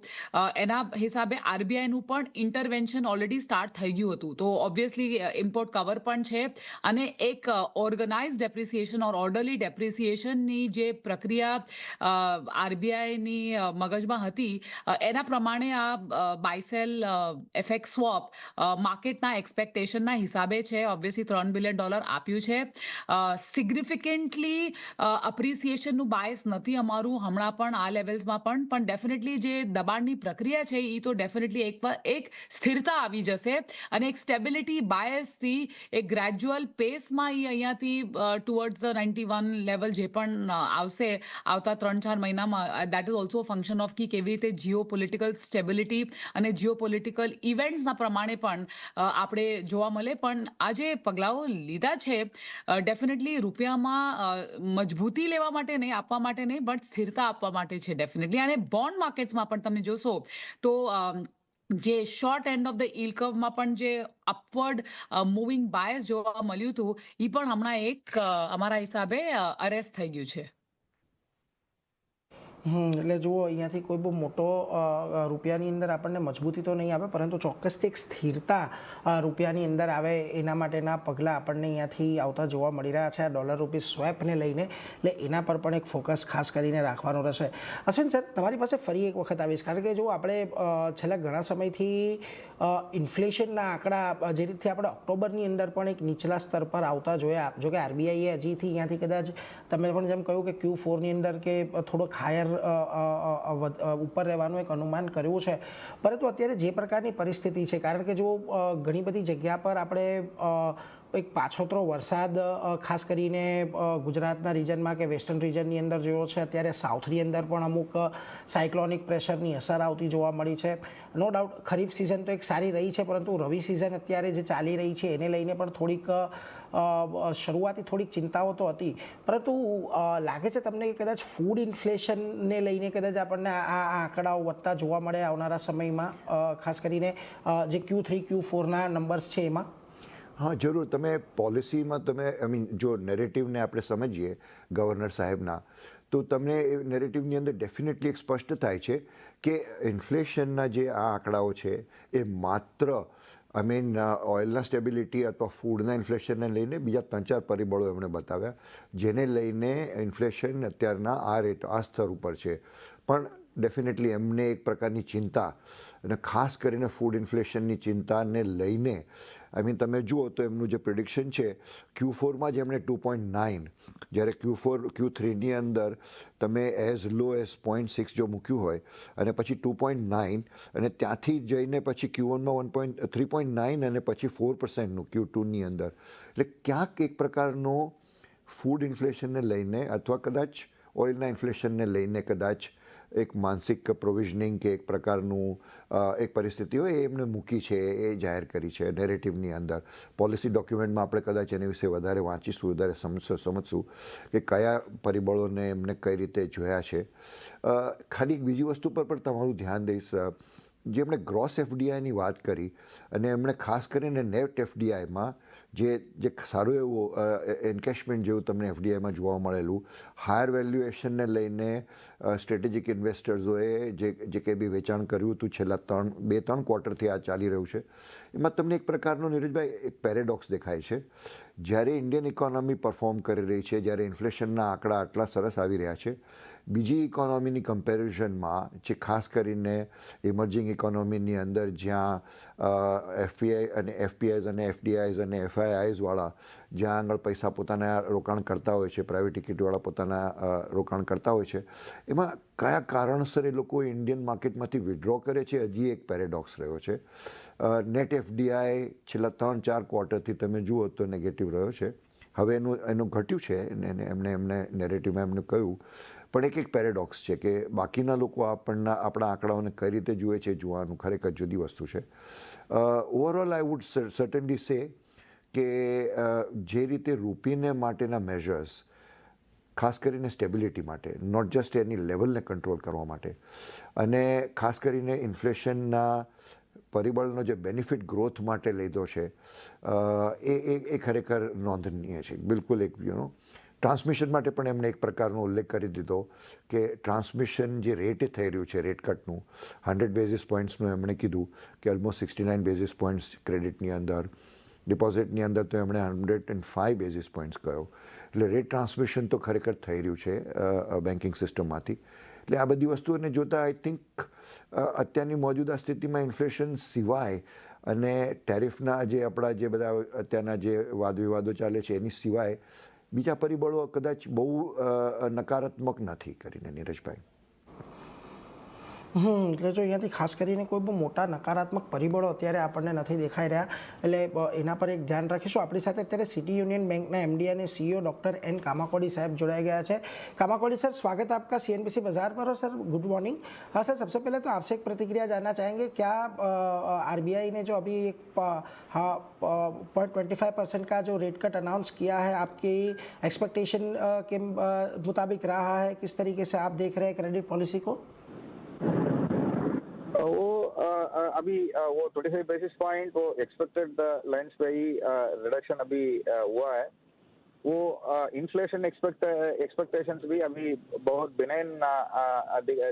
એના હિસાબે આરબીઆઈનું પણ ઇન્ટરવેન્શન ઓલરેડી સ્ટાર્ટ થઈ ગયું હતું. તો ઓબ્વિયસલી ઇમ્પોર્ટ કવર પણ છે અને એક ઓર્ગેનાઇઝ ડેપ્રિસિએશન ઓર ઓર્ડરલી ડેપ્રિસિએશનની જે પ્રક્રિયા આરબીઆઈની મગજમાં હતી એના પ્રમાણે આ બાયસેલ એફએક્સ સ્વોપ માર્કેટના એક્સપેક્ટેશનના હિસાબે છે. ઓબ્વિયસલી $3 બિલિયન આપ્યું છે. સિગ્નિફિકન્ટલી અપ્રિસિએશનનું બાયસ નથી અમારું હમણાં પણ આ લેવલ્સમાં પણ ડેફિનેટલી જે દબાણની પ્રક્રિયા છે એ તો ડેફિનેટલી એક સ્થિરતા આવી જશે અને એક સ્ટેબિલિટી બાયસથી એક ગ્રેજ્યુઅલ પેસમાં એ અહીંયાથી ટુવર્ડ્સ ધ 91 લેવલ જે પણ આવશે આવતા 3-4 મહિનામાં, that is also function of કે કેવી રીતે જીઓ પોલિટિકલ સ્ટેબિલિટી અને જીઓ પોલિટિકલ ઇવેન્ટ્સના પ્રમાણે પણ આપણે જોવા મળે. પણ આ જે પગલાઓ લીધા છે ડેફિનેટલી રૂપિયામાં મજબૂતી લેવા માટે નહીં, આપવા માટે નહીં, બટ સ્થિરતા આપવા માટે છે ડેફિનેટલી. અને બોન્ડ માર્કેટ્સમાં પણ તમે જોશો તો જે short end of the yield કર્વમાં પણ જે અપવર્ડ મૂવિંગ બાયસ જોવા મળ્યું હતું એ પણ હમણાં એક અમારા હિસાબે અરેસ્ટ થઈ ગયું છે. એટલે જુઓ, અહીંયાથી કોઈ બહુ મોટો રૂપિયાની અંદર આપણને મજબૂતી તો નહીં આવે, પરંતુ ચોક્કસથી એક સ્થિરતા રૂપિયાની અંદર આવે એના માટેના પગલાં આપણને અહીંયાથી આવતા જોવા મળી રહ્યા છે. આ ડોલર રૂપી સ્વેપને લઈને એટલે એના પર પણ એક ફોકસ ખાસ કરીને રાખવાનો રહેશે. અશ્વિન સર, તમારી પાસે ફરી એક વખત આવીશ, કારણ કે જો આપણે છેલ્લા ઘણા સમયથી ઇન્ફ્લેશનના આંકડા જે રીતથી આપણે ઓક્ટોબરની અંદર પણ એક નીચલા સ્તર પર આવતા જોયા, જો કે આરબીઆઈએ હજીથી અહીંયાથી કદાચ તમે પણ જેમ કહ્યું કે Q4ની અંદર કે થોડોક હાયર ઉપર રહેવાનું એક અનુમાન કર્યું છે, પરંતુ અત્યારે જે પ્રકારની પરિસ્થિતિ છે, કારણ કે જો ઘણી બધી જગ્યા પર આપણે એક પાછોતરો વરસાદ ખાસ કરીને ગુજરાતના રિજનમાં કે વેસ્ટર્ન રિજનની અંદર જોયો છે, અત્યારે સાઉથની અંદર પણ અમુક સાયક્લોનિક પ્રેશરની અસર આવતી જોવા મળી છે. નો ડાઉટ ખરીફ સિઝન તો એક સારી રહી છે, પરંતુ રવિ સિઝન અત્યારે જે ચાલી રહી છે એને લઈને પણ થોડીક શરૂઆતી થોડીક ચિંતાઓ તો હતી, પરંતુ લાગે છે તમને કે કદાચ ફૂડ ઇન્ફ્લેશનને લઈને કદાચ આપણને આ આંકડાઓ વધતા જોવા મળે આવનારા સમયમાં, ખાસ કરીને જે Q3 Q4ના નંબર્સ છે એમાં? હા, જરૂર. તમે પોલિસીમાં જો નેરેટિવને આપણે સમજીએ ગવર્નર સાહેબના, તો તમને એ નેરેટિવની અંદર ડેફિનેટલી એક સ્પષ્ટ થાય છે કે ઇન્ફ્લેશનના જે આ આંકડાઓ છે એ માત્ર ઓઇલના સ્ટેબિલિટી અથવા ફૂડના ઇન્ફ્લેશનને લઈને બીજા 3-4 પરિબળો એમણે બતાવ્યા, જેને લઈને ઇન્ફ્લેશન અત્યારના આ રેટ આ સ્તર ઉપર છે. પણ ડેફિનેટલી એમને એક પ્રકારની ચિંતા, અને ખાસ કરીને ફૂડ ઇન્ફ્લેશનની ચિંતાને લઈને તમે જુઓ તો એમનું જે પ્રિડિક્શન છે Q4માં જ એમણે 2.9, જ્યારે Q3ની અંદર તમે એઝ લો એઝ 0.6 જો મૂક્યું હોય અને પછી 2.9 અને ત્યાંથી જઈને પછી Q1માં 3.9 અને પછી 4%નું Q2ની અંદર, એટલે ક્યાંક એક પ્રકારનો ફૂડ ઇન્ફ્લેશનને લઈને અથવા કદાચ ઓઇલના ઇન્ફ્લેશનને લઈને કદાચ એક માનસિક પ્રોવિઝનિંગ કે એક પ્રકારનું એક પરિસ્થિતિ હોય એ એમને મૂકી છે, એ જાહેર કરી છે નેરેટિવની અંદર. પોલિસી ડોક્યુમેન્ટમાં આપણે કદાચ એની વિશે વધારે વાંચીશું, વધારે સમજશું કે કયા પરિબળોને એમને કઈ રીતે જોયા છે. ખાલી એક બીજી વસ્તુ પર પણ તમારું ધ્યાન દઈશ, જે એમણે ગ્રોસ એફડીઆઈની વાત કરી અને એમણે ખાસ કરીને નેટ એફડીઆઈમાં જે સારું એવું એન્કેશમેન્ટ જેવું તમને એફડીઆઈમાં જોવા મળેલું, હાયર વેલ્યુએશનને લઈને સ્ટ્રેટેજિક ઇન્વેસ્ટર્સોએ જે કંઈ બી વેચાણ કર્યું હતું છેલ્લા 2-3 ક્વાર્ટરથી આ ચાલી રહ્યું છે, એમાં તમને એક પ્રકારનો નીરજભાઈ એક પેરેડોક્સ દેખાય છે. જ્યારે ઇન્ડિયન ઇકોનોમી પરફોર્મ કરી રહી છે, જ્યારે ઇન્ફ્લેશનના આંકડા આટલા સરસ આવી રહ્યા છે, બીજી ઇકોનોમીની કમ્પેરિઝનમાં જે ખાસ કરીને ઇમર્જિંગ ઇકોનોમીની અંદર જ્યાં એફપીઆઈઝ અને એફડીઆઈઝ અને એફઆઈઆઈઝવાળા જ્યાં આગળ પૈસા પોતાના રોકાણ કરતા હોય છે, પ્રાઇવેટ ઇક્વિટીવાળા પોતાના રોકાણ કરતા હોય છે, એમાં કયા કારણસર એ લોકો ઇન્ડિયન માર્કેટમાંથી વિડ્રો કરે છે, હજી એક પેરેડોક્સ રહ્યો છે. નેટ એફડીઆઈ છેલ્લા 3-4 ક્વાર્ટરથી તમે જુઓ તો નેગેટિવ રહ્યો છે. હવે એનું ઘટ્યું છે, એમને નેરેટિવમાં એમને કહ્યું, પણ એક પેરેડોક્સ છે કે બાકીના લોકો આપણા આંકડાઓને કઈ રીતે જુએ છે જોવાનું ખરેખર જુદી વસ્તુ છે. ઓવરઓલ આઈ વુડ સર્ટનલી સે કે જે રીતે રૂપીને માટેના મેઝર્સ, ખાસ કરીને સ્ટેબિલિટી માટે, નોટ જસ્ટ એની લેવલને કંટ્રોલ કરવા માટે, અને ખાસ કરીને ઇન્ફ્લેશનના પરિબળનો જે બેનિફિટ ગ્રોથ માટે લીધો છે, એ ખરેખર નોંધનીય છે. બિલકુલ એક ટ્રાન્સમિશન માટે પણ એમણે એક પ્રકારનો ઉલ્લેખ કરી દીધો કે ટ્રાન્સમિશન જે રેટે થઈ રહ્યું છે રેટ કટનું 100 બેઝિસ પોઈન્ટ્સનું એમણે કીધું કે ઓલમોસ્ટ 69 બેઝિસ પોઈન્ટ્સ ક્રેડિટની અંદર, ડિપોઝિટની અંદર તો એમણે 105 બેઝિસ પોઈન્ટ્સ કહ્યો. એટલે રેટ ટ્રાન્સમિશન તો ખરેખર થઈ રહ્યું છે બેન્કિંગ સિસ્ટમમાંથી. એટલે આ બધી વસ્તુઓને જોતાં આઈ થિંક અત્યારની મોજૂદા સ્થિતિમાં ઇન્ફ્લેશન સિવાય અને ટેરિફના આપણા જે બધા અત્યારના જે વાદ વિવાદો ચાલે છે એની સિવાય બીજા પરિબળો કદાચ બહુ નકારાત્મક નથી કરીને નીરજભાઈ. એટલે જો અહીંયાથી ખાસ કરીને કોઈ બહુ મોટા નકારાત્મક પરિબળો અત્યારે આપણને નથી દેખાઈ રહ્યા, એટલે એના પર એક ધ્યાન રાખીશું. આપણી સાથે અત્યારે સિટી यूनियन બેંકના एमडी અને सीईओ डॉक्टर एन कामाकोड़ी साहब जुड़ाए गया है. कामाकोड़ी सर, स्वागत है आपका सीएनबीसी बाजार पर. और सर गुड मॉर्निंग. हाँ सर, सबसे पहले तो आपसे एक प्रतिक्रिया जानना चाहेंगे, क्या आरबीआई ने जो अभी एक 0.25% का जो रेट कट अनाउंस किया है, आपकी एक्सपेक्टेशन के मुताबिक रहा है? किस तरीके से आप देख रहे हैं क्रेडिट पॉलिसी को? वो अभी वो 25 बेसिस पॉइंट वो एक्सपेक्टेड लाइन्स पे ही रिडक्शन अभी हुआ है. वो इन्फ्लेशन एक्सपेक्टेशंस भी अभी बहुत बिनाइन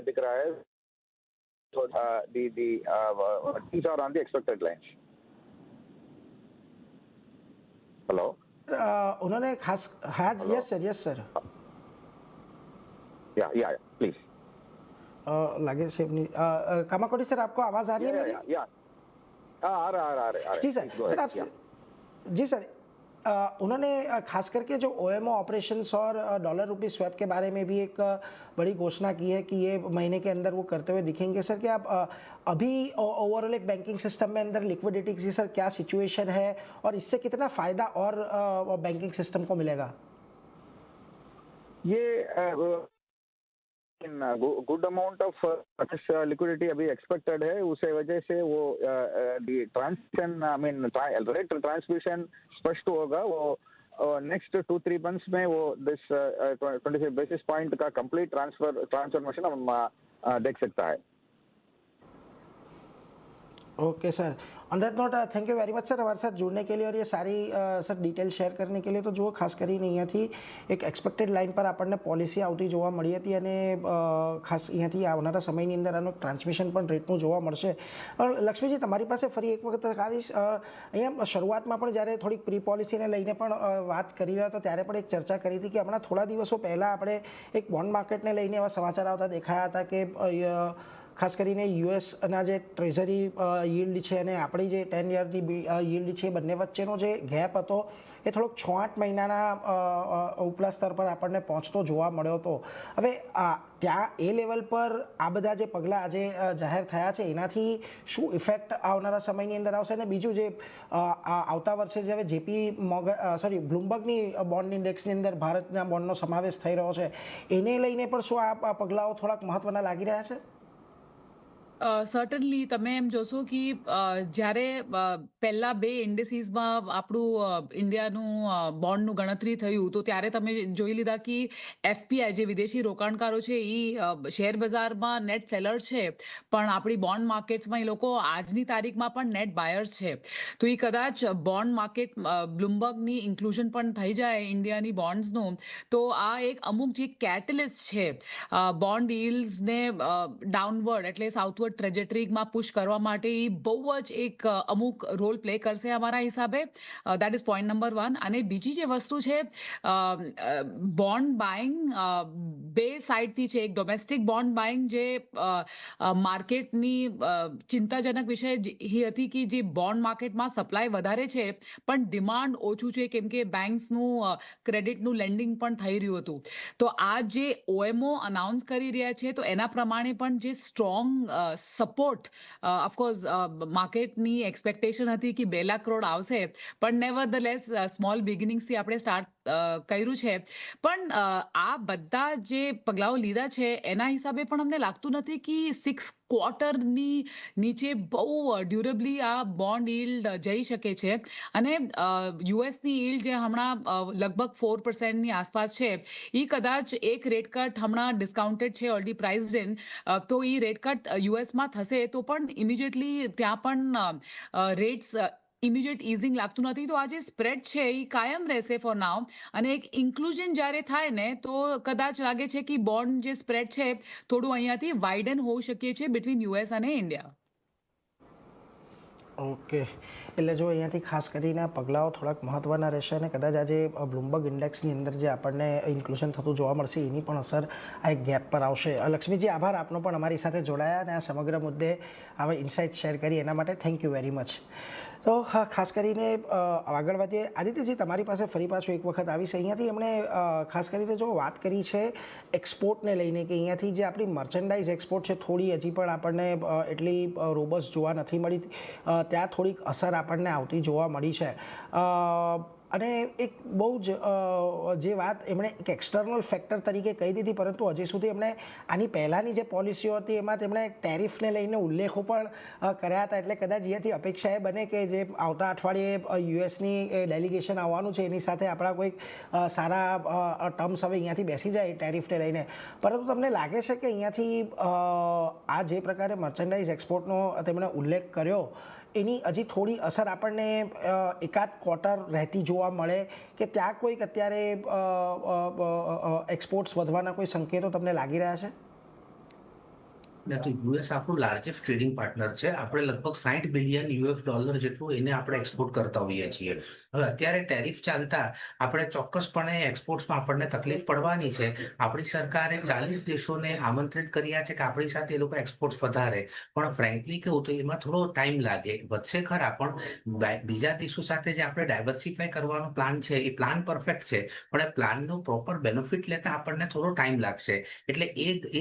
दिख रहा है. So the things are on the expected lines. Hello. उन्होंने खास, हाँ यस सर. या प्लीज. लगे से कामाकोड़ी सर, आपको आवाज आ रही है मेरी? या आ रहा जी सर आप जी सर, उन्होंने खास करके जो ओएमओ ऑपरेशंस और डॉलर रुपी स्वैप के बारे में भी एक बड़ी घोषणा की है कि ये महीने के अंदर वो करते हुए दिखेंगे. सर, क्या आप अभी ओवरऑल एक बैंकिंग सिस्टम में अंदर लिक्विडिटी की सर क्या सिचुएशन है और इससे कितना फायदा और बैंकिंग सिस्टम को मिलेगा? ये गुड अमाउंट ऑफ लिक्विडिटी अभी एक्सपेक्टेड है. उस वजह से वो ट्रांसमिशन रेट ट्रांसमिशन स्पष्ट होगा. वो नेक्स्ट 2-3 मंथ्स में वो दिस 25 बेसिस पॉइंट का कंप्लीट ट्रांसफॉर्मेशन हम देख सकता है. Okay sir, on that note thank you very much sir हमारे साथ जुड़ने के लिए और ये सारी सर डिटेल શેર કરને કે लिए. તો જુઓ, ખાસ કરીને અહીંયાથી એક એક્સપેક્ટેડ લાઇન પર આપણને પોલિસી આવતી જોવા મળી હતી અને ખાસ અહીંયાથી આવનારા સમયની અંદર આનું ટ્રાન્સમિશન પણ રેટનું જોવા મળશે. લક્ષ્મીજી, તમારી પાસે ફરી એક વખત આવીશ. અહીંયા શરૂઆતમાં પણ જ્યારે થોડીક પ્રી પોલિસીને લઈને પણ વાત કરી રહ્યા હતા ત્યારે પણ એક ચર્ચા કરી હતી કે હમણાં થોડા દિવસો પહેલાં આપણે એક બોન્ડ માર્કેટને લઈને એવા સમાચાર આવતા દેખાયા હતા કે ખાસ કરીને યુએસના જે ટ્રેઝરી यील्ड છે અને આપણી જે 10 યરની यील्ड છે, બંને વચ્ચેનો જે ગેપ હતો એ થોડોક 6-8 મહિનાના ઉપલા સ્તર પર આપણને પહોંચતો જોવા મળ્યો હતો. હવે ત્યાં એ લેવલ પર આ બધા જે પગલાં આજે જાહેર થયા છે એનાથી શું ઇફેક્ટ આવનારા સમયની અંદર આવશે? અને બીજું જે આવતા વર્ષે જે હવે બ્લુમબર્ગની બોન્ડ ઇન્ડેક્સની અંદર ભારતના બોન્ડનો સમાવેશ થઈ રહ્યો છે, એને લઈને પણ શું આ પગલાઓ થોડાક મહત્ત્વના લાગી રહ્યા છે? સર્ટનલી તમે એમ જોશો કે જ્યારે પહેલા બે ઇન્ડિસીસમાં આપણું ઇન્ડિયાનું બોન્ડનું ગણતરી થયું તો ત્યારે તમે જોઈ લીધા કે એફપીઆઈ જે વિદેશી રોકાણકારો છે એ શેર બજારમાં નેટ સેલર્સ છે, પણ આપણી બોન્ડ માર્કેટ્સમાં એ લોકો આજની તારીખમાં પણ નેટ બાયર્સ છે. તો એ કદાચ બોન્ડ માર્કેટ બ્લુમબર્ગની ઇન્ક્લુઝન પણ થઈ જાય ઇન્ડિયાની બોન્ડ્સનું, તો આ એક અમુક જે કેટલિસ્ટ છે બોન્ડ યીલ્ડ્સને ડાઉનવર્ડ એટલે સાઉથવર્ડ ટ્રેજેક્ટરીમાં પુશ કરવા માટે એ બહુ જ એક અમુક રોલ પ્લે કરશે અમારા હિસાબે. That is point number 1. અને બીજી જે વસ્તુ છે, બોન્ડ બાઇંગ બે સાઇડથી છે. એક ડોમેસ્ટિક બોન્ડ બાઇંગ જે માર્કેટની ચિંતાજનક વિષય એ હતી કે જે બોન્ડ માર્કેટમાં સપ્લાય વધારે છે પણ ડિમાન્ડ ઓછું છે, કેમ કે બેંક્સનું ક્રેડિટનું લેન્ડિંગ પણ થઈ રહ્યું હતું. તો આ જે ઓએમઓ અનાઉન્સ કરી રહ્યા છે તો એના પ્રમાણે પણ જે સ્ટ્રોંગ સપોર્ટ, ઓફકોર્સ માર્કેટની એક્સપેક્ટેશન હતી કે 2 લાખ કરોડ આવશે, પણ નેવર ધ લેસ સ્મોલ બિગિનિંગ્સથી આપણે સ્ટાર્ટ કર્યું છે. પણ આ બધા જે પગલાઓ લીધા છે એના હિસાબે પણ અમને લાગતું નથી કે 6 ક્વાર્ટરની નીચે બહુ ડ્યુરેબલી આ બોન્ડ યીલ્ડ જઈ શકે છે. અને યુએસની યીલ્ડ જે હમણાં લગભગ 4%ની આસપાસ છે, એ કદાચ એક રેટ કટ હમણાં ડિસ્કાઉન્ટેડ છે, ઓલરેડી પ્રાઇઝડ ઇન, તો એ રેટ કટ યુએસમાં થશે તો પણ ઇમિડિયેટલી ત્યાં પણ રેટ્સ ઇમિડિયેટ ઇઝિંગ લાગતું નથી. તો આ જે સ્પ્રેડ છે એ કાયમ રહેશે ફોર નાઉ. અને એક ઇન્ક્લુઝન જ્યારે થાય ને તો કદાચ લાગે છે કે બોન્ડ જે સ્પ્રેડ છે થોડું અહીંયાથી વાઇડન હોઈ શકે છે બિટવીન યુએસ અને ઇન્ડિયા. ઓકે, એટલે જો અહીંયાથી ખાસ કરીને પગલાઓ થોડાક મહત્ત્વના રહેશે અને કદાચ આજે બ્લુમબર્ગ ઇન્ડેક્સની અંદર જે આપણને ઇન્ક્લુઝન થતું જોવા મળશે એની પણ અસર આ એક ગેપ પર આવશે. લક્ષ્મીજી, આભાર આપનો પણ અમારી સાથે જોડાયા અને આ સમગ્ર મુદ્દે આવા ઇન્સાઇટ શેર કરી એના માટે થેન્ક યુ વેરી મચ. તો હા, ખાસ કરીને આગળ વધીએ. આદિત્યજી, તમારી પાસે ફરી પાછો એક વખત આવીશ. અહીંયાથી એમણે ખાસ કરીને જો વાત કરી છે એક્સપોર્ટને લઈને કે અહીંયાથી જે આપણી મર્ચેન્ડાઇઝ એક્સપોર્ટ છે થોડી હજી પણ આપણને એટલી રોબસ્ટ જોવા નથી મળી. ત્યાં થોડીક અસર આપણને આવતી જોવા મળી છે. અને એક બહુ જ જે વાત એમણે એક એક્સટર્નલ ફેક્ટર તરીકે કહી દીધી, પરંતુ હજી સુધી એમણે આની પહેલાંની જે પોલિસીઓ હતી એમાં તેમણે ટેરિફને લઈને ઉલ્લેખો પણ કર્યા હતા. એટલે કદાચ અહીંયાથી અપેક્ષા એ બને કે જે આવતા અઠવાડિયે યુએસની ડેલિગેશન આવવાનું છે એની સાથે આપણા કોઈક સારા ટર્મ્સ હવે અહીંયાથી બેસી જાય ટેરિફને લઈને. પરંતુ તમને લાગે છે કે અહીંયાથી આ જે પ્રકારે મર્ચેન્ડાઇઝ એક્સપોર્ટનો તેમણે ઉલ્લેખ કર્યો એની હજી થોડી અસર આપણને એકાદ ક્વાર્ટર રહેતી જોવા મળે, કે ત્યાં કોઈક અત્યારે એક્સપોર્ટ્સ વધવાના કોઈ સંકેતો તમને લાગી રહ્યા છે? તો યુએસ આપણું લાર્જેસ્ટ ટ્રેડિંગ પાર્ટનર છે. આપણે લગભગ 60 બિલિયન યુએસ ડોલર જેટલું એને આપણે એક્સપોર્ટ કરતા હોઈએ છીએ. હવે અત્યારે ટેરિફ ચાલતા આપણે ચોક્કસપણે એક્સપોર્ટ્સમાં આપણને તકલીફ પડવાની છે. આપણી સરકારે 40 દેશોને આમંત્રિત કર્યા છે કે આપણી સાથે એ લોકો એક્સપોર્ટ્સ વધારે, પણ ફ્રેન્કલી કેવું તો એમાં થોડો ટાઈમ લાગે. વધશે ખરા, પણ બીજા દેશો સાથે જે આપણે ડાયવર્સિફાઈ કરવાનો પ્લાન છે એ પ્લાન પરફેક્ટ છે, પણ એ પ્લાનનો પ્રોપર બેનિફિટ લેતા આપણને થોડો ટાઈમ લાગશે. એટલે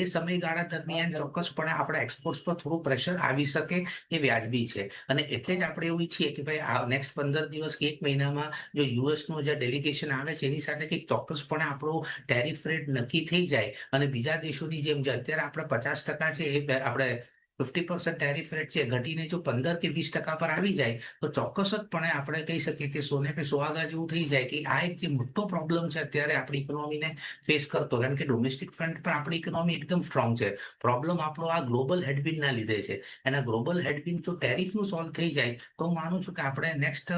એ સમયગાળા દરમિયાન ચોક્કસ આપણા એક્સપોર્ટ્સ પર થોડું પ્રેશર આવી શકે એ વ્યાજબી છે. અને એટલે જ આપણે એવું ઈચ્છીએ કે ભાઈ આ નેક્સ્ટ 15 દિવસ કે 1 મહિનામાં જો યુએસનું જે ડેલિગેશન આવે છે એની સાથે કંઈક ચોક્કસપણે આપણો ટેરિફ રેટ નક્કી થઈ જાય અને બીજા દેશોની જેમ જે અત્યારે આપણે 50% છે એ આપણે 50% ટેરિફ રેટ છે ઘટીને જો 15 કે 20% પર આવી જાય તો ચોક્કસપણે આપણે કહી શકીએ કે સોને પે સુહાગા જેવું થઈ જાય કે આ એક જે મોટો પ્રોબ્લેમ છે અત્યારે આપણી ઇકોનોમીને ફેસ કરતો. કારણ કે ડોમેસ્ટિક ફ્રન્ટ પર આપણી ઇકોનોમી એકદમ સ્ટ્રોંગ છે. પ્રોબ્લેમ આપણો આ ગ્લોબલ હેડવિન્ડના લીધે છે. અને ગ્લોબલ હેડવિન્ડ જો ટેરિફનું સોલ્વ થઈ જાય તો હું માનું છું કે આપણે નેક્સ્ટ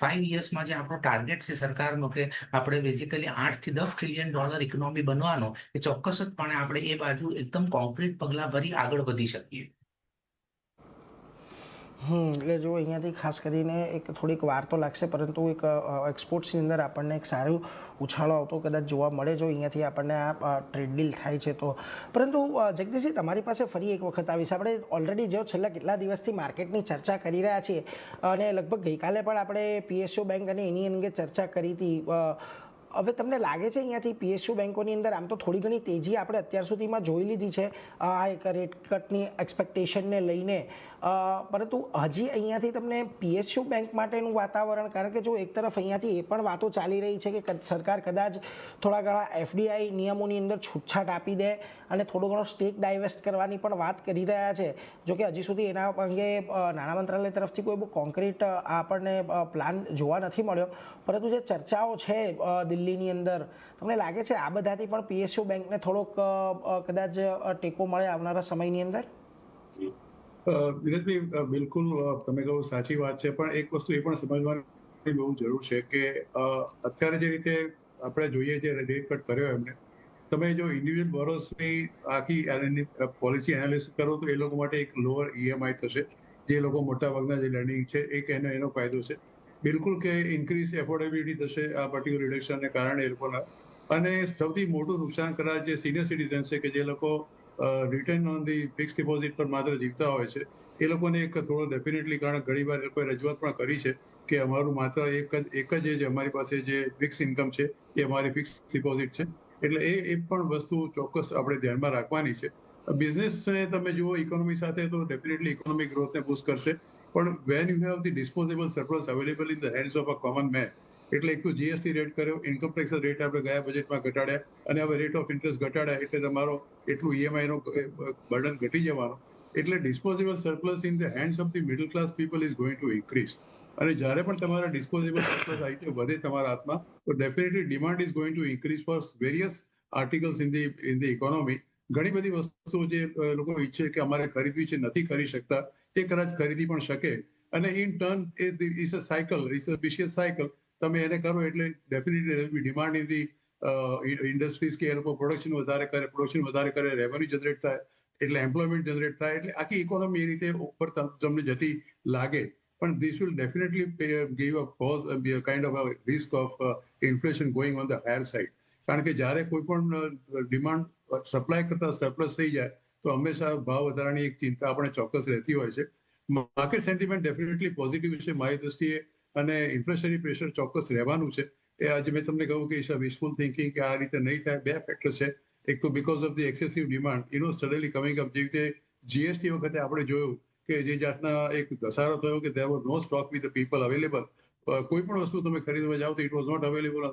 5 યર્સમાં જે આપણો ટાર્ગેટ છે સરકારનો કે આપણે બેઝિકલી 8 થી 10 ટ્રિલિયન ડોલર ઇકોનોમી બનવાનો, એ ચોક્કસપણે આપણે એ બાજુ એકદમ કોન્ક્રીટ પગલાં ભરી આગળ વધી શકીએ. એટલે જો અહીંયાથી ખાસ કરીને એક થોડીક વાર તો લાગશે, પરંતુ એક એક્સપોર્ટ્સની અંદર આપણને એક સારું ઉછાળો આવતો કદાચ જોવા મળે જો અહીંયાથી આપણને આ ટ્રેડ ડીલ થાય છે તો. પરંતુ જગદીશજી, તમારી પાસે ફરી એક વખત આવીશ. આપણે ઓલરેડી જો છેલ્લા કેટલા દિવસથી માર્કેટની ચર્ચા કરી રહ્યા છીએ અને લગભગ ગઈકાલે પણ આપણે PSU બેંક અને એની અંગે ચર્ચા કરી હતી. હવે તમને લાગે છે અહીંયાથી PSU બેંકોની અંદર આમ તો થોડી ઘણી તેજી આપણે અત્યાર સુધીમાં જોઈ લીધી છે આ એક રેટ કટની એક્સપેક્ટેશનને લઈને, પરંતુ હજી અહીંયાથી તમને PSU બેંક માટેનું વાતાવરણ, કારણ કે જો એક તરફ અહીંયાથી એ પણ વાતો ચાલી રહી છે કે સરકાર કદાચ થોડા ઘણા FDI નિયમોની અંદર છૂટછાટ આપી દે અને થોડો ઘણો સ્ટેક ડાયવેસ્ટ કરવાની પણ વાત કરી રહ્યા છે. જો કે હજી સુધી એના અંગે નાણાં મંત્રાલય તરફથી કોઈ બહુ કોન્ક્રીટ આપણને પ્લાન જોવા નથી મળ્યો, પરંતુ જે ચર્ચાઓ છે દિલ્હીની અંદર, તમને લાગે છે આ બધાથી પણ PSU બેંકને થોડોક કદાચ ટેકો મળે આવનારા સમયની અંદર? વિરેશભાઈ, બિલકુલ તમે કહો સાચી વાત છે, પણ એક વસ્તુ એ પણ સમજવાની બહુ જરૂર છે કે અત્યારે જે રીતે આપણે જોઈએ છે રેટ કટ કર્યો એમને, તમે જો ઇન્ડિવિજ્યુઅલ બોરોસની આખી પોલિસી એનાલિસિસ કરો તો એ લોકો માટે એક લોઅર EMI થશે. જે લોકો મોટાભાગના જે લર્નિંગ છે એનો ફાયદો છે બિલકુલ, કે ઇન્ક્રીઝ એફોર્ડેબિલિટી થશે આ પર્ટિક્યુલર રિડક્શનને કારણે એ લોકોના. અને સૌથી મોટું નુકસાન કદાચ જે સિનિયર સિટીઝન છે કે જે લોકો return on the fix deposit પર માત્ર જીવતા હોય છે, એ લોકોને એક થોડો ડેફિનેટલી, કારણ ઘણી વાર એ લોકોએ રજૂઆત પણ કરી છે કે અમારું માત્ર એક જ અમારી પાસે જે ફિક્સ ઇન્કમ છે એ અમારી ફિક્સ ડિપોઝિટ છે. એટલે એ પણ વસ્તુ ચોક્કસ આપણે ધ્યાનમાં રાખવાની છે. બિઝનેસને તમે જુઓ ઇકોનોમી સાથે તો ડેફિનેટલી ઇકોનોમિક ગ્રોથને બૂસ્ટ કરશે, પણ when you have the disposable surplus available in the hands of a common main, એટલે એક તો GST રેટ કર્યો, ઇન્કમ ટેક્સ રેટ આપણે ગયા બજેટમાં ઘટાડ્યા અને હવે રેટ ઓફ ઇન્ટરેસ્ટ ઘટાડ્યા, એટલે તમારો એટલું EMI નો બર્ડન ઘટી જવાનો. એટલે disposable surplus in the hands of the middle class people is going to increase. અને જ્યારે પણ તમારા ડિસ્પોઝેબલ સરપ્લસ આવી વધે તમારા હાથમાં, તો definitely demand is going to increase four various articles in the economy. ઘણી બધી વસ્તુઓ જે લોકો ઈચ્છે કે અમારે ખરીદવી છે નથી કરી શકતા, એ કદાચ ખરીદી પણ શકે. અને in turn is a cycle, is a વિશિયસ cycle. તમે એને કરો એટલે definitely demand in the industries કે એ લોકો પ્રોડક્શન વધારે કરે, રેવન્યુ જનરેટ થાય, એટલે એમ્પ્લોયમેન્ટ જનરેટ થાય, એટલે આખી ઇકોનોમી એ રીતે ઉપર તમને જતી લાગે. પણ this will definitely give a pause, kind of a risk of inflation going on the higher side. કારણ કે જ્યારે કોઈ પણ ડિમાન્ડ સપ્લાય કરતા સરપ્લસ થઈ જાય તો હંમેશા ભાવ વધારાની એક ચિંતા આપણે ચોક્કસ રહેતી હોય છે. માર્કેટ સેન્ટિમેન્ટ ડેફિનેટલી પોઝિટિવ છે મારી દ્રષ્ટિએ, અને ઇન્ફ્લેશનરી પ્રેશર ચોક્કસ રહેવાનું છે. એ આજે મેં તમને કહ્યું કે ઇટ્સ વિશફુલ થિંકિંગ કે આ રીતે નહીં થાય. બે ફેક્ટર છે. એક તો because of the excessive demand suddenly coming up, જેવી રીતે જીએસટી વખતે આપણે જોયું કે જે જાતના એક ઘસારો થયો કે there was no stock with the people available. કોઈ પણ વસ્તુ તમે ખરીદવા જાઓ તો it was not available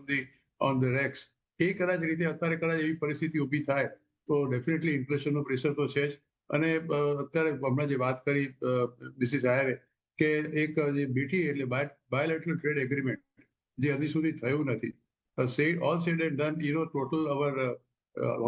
on the racks. એ કદાચ રીતે અત્યારે કદાચ એવી પરિસ્થિતિ ઊભી થાય તો ડેફિનેટલી ઇન્ફ્લેશનનો પ્રેશર તો છે જ. અને અત્યારે હમણાં જે વાત કરી મિસિસ આયરે કે એક જે બીટી એટલે બાયોલેટરલ ટ્રેડ એગ્રીમેન્ટ જે હજી સુધી થયું નથી. All said and done, total our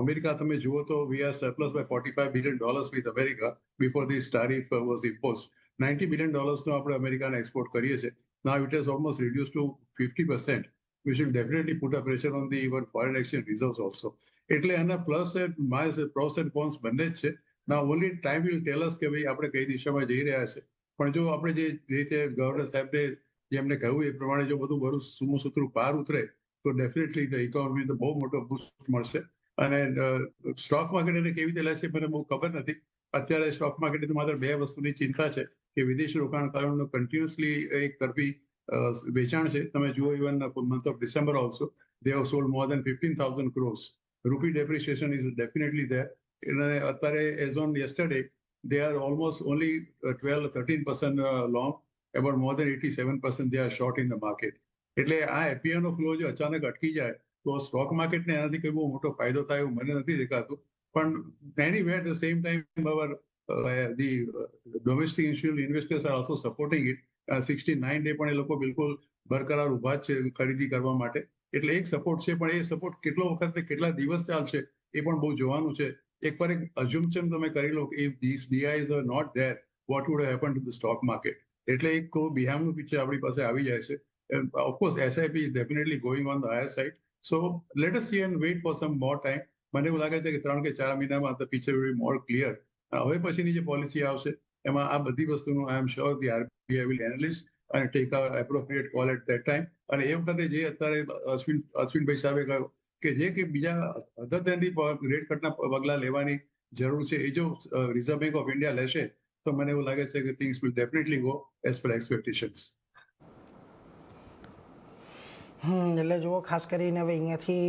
America તમે જુઓ તો we are surplus by $45 billion with America before this tariff was impose. $90 billion આપણે અમેરિકાને એક્સપોર્ટ કરીએ છીએ. Now it has almost reduce to 50%. We should definitely put a pressure on the even foreign exchange reserves also. એટલે એના plus and pros and cons બંને જ છે. ના only time will tell us કે ભાઈ આપણે કઈ દિશામાં જઈ રહ્યા છે. પણ જો આપણે જે રીતે ગવર્નર સાહેબને જેમને કહ્યું એ પ્રમાણે જો બધું સુમું સૂત્રું પાર ઉતરે તો ડેફિનેટલી ધ ઇકોનોમી તો બહુ મોટો બૂસ્ટ મળશે. અને સ્ટોક માર્કેટ એને કેવી રીતે લેશે મને બહુ ખબર નથી. અત્યારે સ્ટોક માર્કેટે માત્ર બે વસ્તુની ચિંતા છે કે વિદેશી રોકાણકારોનું કન્ટિન્યુઅસલી એક તરફી વેચાણ છે. તમે જુઓ even month of December also they have sold more than 15,000 crores. Rupee depreciation is definitely there. અને અત્યારે as on yesterday they are almost only 12-13% long, about more than 87% they are short in the market. એટલે આ એફપીઆઈનો flow જો અચાનક અટકી જાય તો stock માર્કેટને એનાથી કોઈ બહુ મોટો ફાયદો થાય એવું મને નથી દેખાતું. પણ anyway at the same time the domestic institutional investors are also supporting it. 69 day પણ એ લોકો બિલકુલ બરકરાર ઉભા જ છે ખરીદી કરવા માટે. એટલે એક સપોર્ટ છે, પણ એ સપોર્ટ કેટલો વખત કેટલા દિવસ ચાલશે એ પણ બહુ જોવાનું છે. એક પર એક અઝ્યુમ્પશન તમે કરી લો કે if this DIIs are not there what would happen to the stock market. એટલે એક બિહામનું પિક્ચર આપણી પાસે આવી જાય છે. Of course SIP is definitely going on the higher side. So let us see and wait for some more time. મને એવું લાગે છે કે 3 કે 4 મહિનામાં the picture will be more clear. હવે પછીની જે પોલિસી આવશે એમાં આ બધી વસ્તુનું આઈ એમ sure the RBI will analyse અને take a appropriate call at that time. અને એ વખતે જે અત્યારે અશ્વિનભાઈ સાહેબે કહ્યું કે જે કે બીજા અધર દેન ધી રેટ કટના પગલા લેવાની જરૂર છે એ જો રિઝર્વ બેંક ઓફ ઇન્ડિયા લેશે તો મને એવું લાગે છે કે things will definitely go as per expectations. એટલે જુઓ ખાસ કરીને હવે અહીંયાથી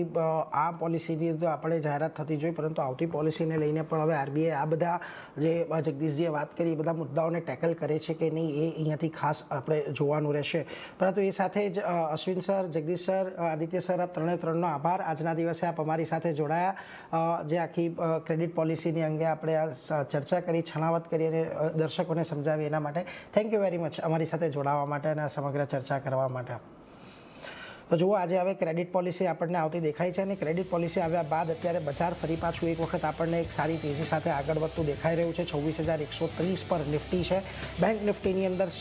આ પોલિસીની તો આપણે જાહેરાત થતી જોઈ, પરંતુ આવતી પોલિસીને લઈને પણ હવે આરબીઆઈ આ બધા જે જગદીશજીએ વાત કરી એ બધા મુદ્દાઓને ટેકલ કરે છે કે નહીં એ અહીંયાથી ખાસ આપણે જોવાનું રહેશે. પરંતુ એ સાથે જ Ashwin sir, Jagdish sir, Aditya sir, આપ ત્રણનો આભાર. આજના દિવસે આપ અમારી સાથે જોડાયા, જે આખી ક્રેડિટ પોલિસીની અંગે આપણે આ ચર્ચા કરી, છણાવટ કરી અને દર્શકોને સમજાવી એના માટે થેન્ક યુ વેરી મચ અમારી સાથે જોડાવા માટે અને આ સમગ્ર ચર્ચા કરવા માટે. તો જુઓ આજે હવે ક્રેડિટ પોલિસી આપણને આવતી દેખાય છે અને ક્રેડિટ પોલિસી આવ્યા બાદ અત્યારે બજાર ફરી પાછું એક વખત આપણને એક સારી તેજી સાથે આગળ વધતું દેખાઈ રહ્યું છે. 26,130 પર નિફ્ટી છે. બેંક નિફ્ટીની અંદર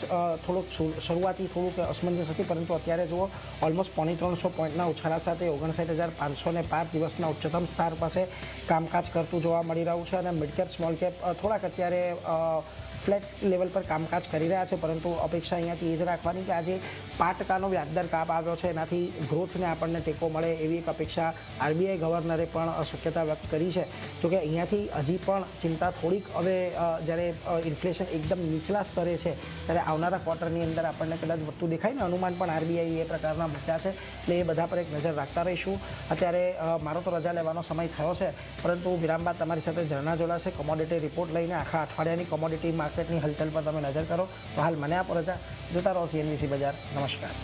થોડુંક શરૂઆતી થોડુંક અસમંજસ હતી, પરંતુ અત્યારે જુઓ ઓલમોસ્ટ 350 પોઈન્ટના ઉછાળા સાથે 59,500 5 દિવસના ઉચ્ચતમ સ્તર પાસે કામકાજ કરતું જોવા મળી રહ્યું છે. અને મિડ કેપ સ્મોલ કેપ થોડાક અત્યારે ફ્લેટ લેવલ પર કામકાજ કરી રહ્યા છે, પરંતુ અપેક્ષા અહીંયાથી એ જ રાખવાની કે આજે 5% વ્યાજદર કાપ આવ્યો છે એનાથી ગ્રોથને આપણને ટેકો મળે એવી એક અપેક્ષા આરબીઆઈ ગવર્નરે પણ શક્યતા વ્યક્ત કરી છે. જોકે અહીંયાથી હજી પણ ચિંતા થોડીક હવે જ્યારે ઇન્ફ્લેશન એકદમ નીચલા સ્તરે છે ત્યારે આવનારા ક્વાર્ટરની અંદર આપણને કદાચ વધતું દેખાય ને અનુમાન પણ આરબીઆઈ એ પ્રકારના મૂક્યા છે. એટલે એ બધા પર એક નજર રાખતા રહીશું. અત્યારે મારો તો રજા લેવાનો સમય થયો છે, પરંતુ વિરામ બાદ તમારી સાથે ઝરણા જોડાશે કોમોડિટી રિપોર્ટ લઈને. આખા અઠવાડિયાની કોમોડિટી માર્કેટની હલચલ પર તમે નજર કરો. તો હાલ મને આપો રજા. જોતા રહો CNBC બજાર. નમસ્કાર.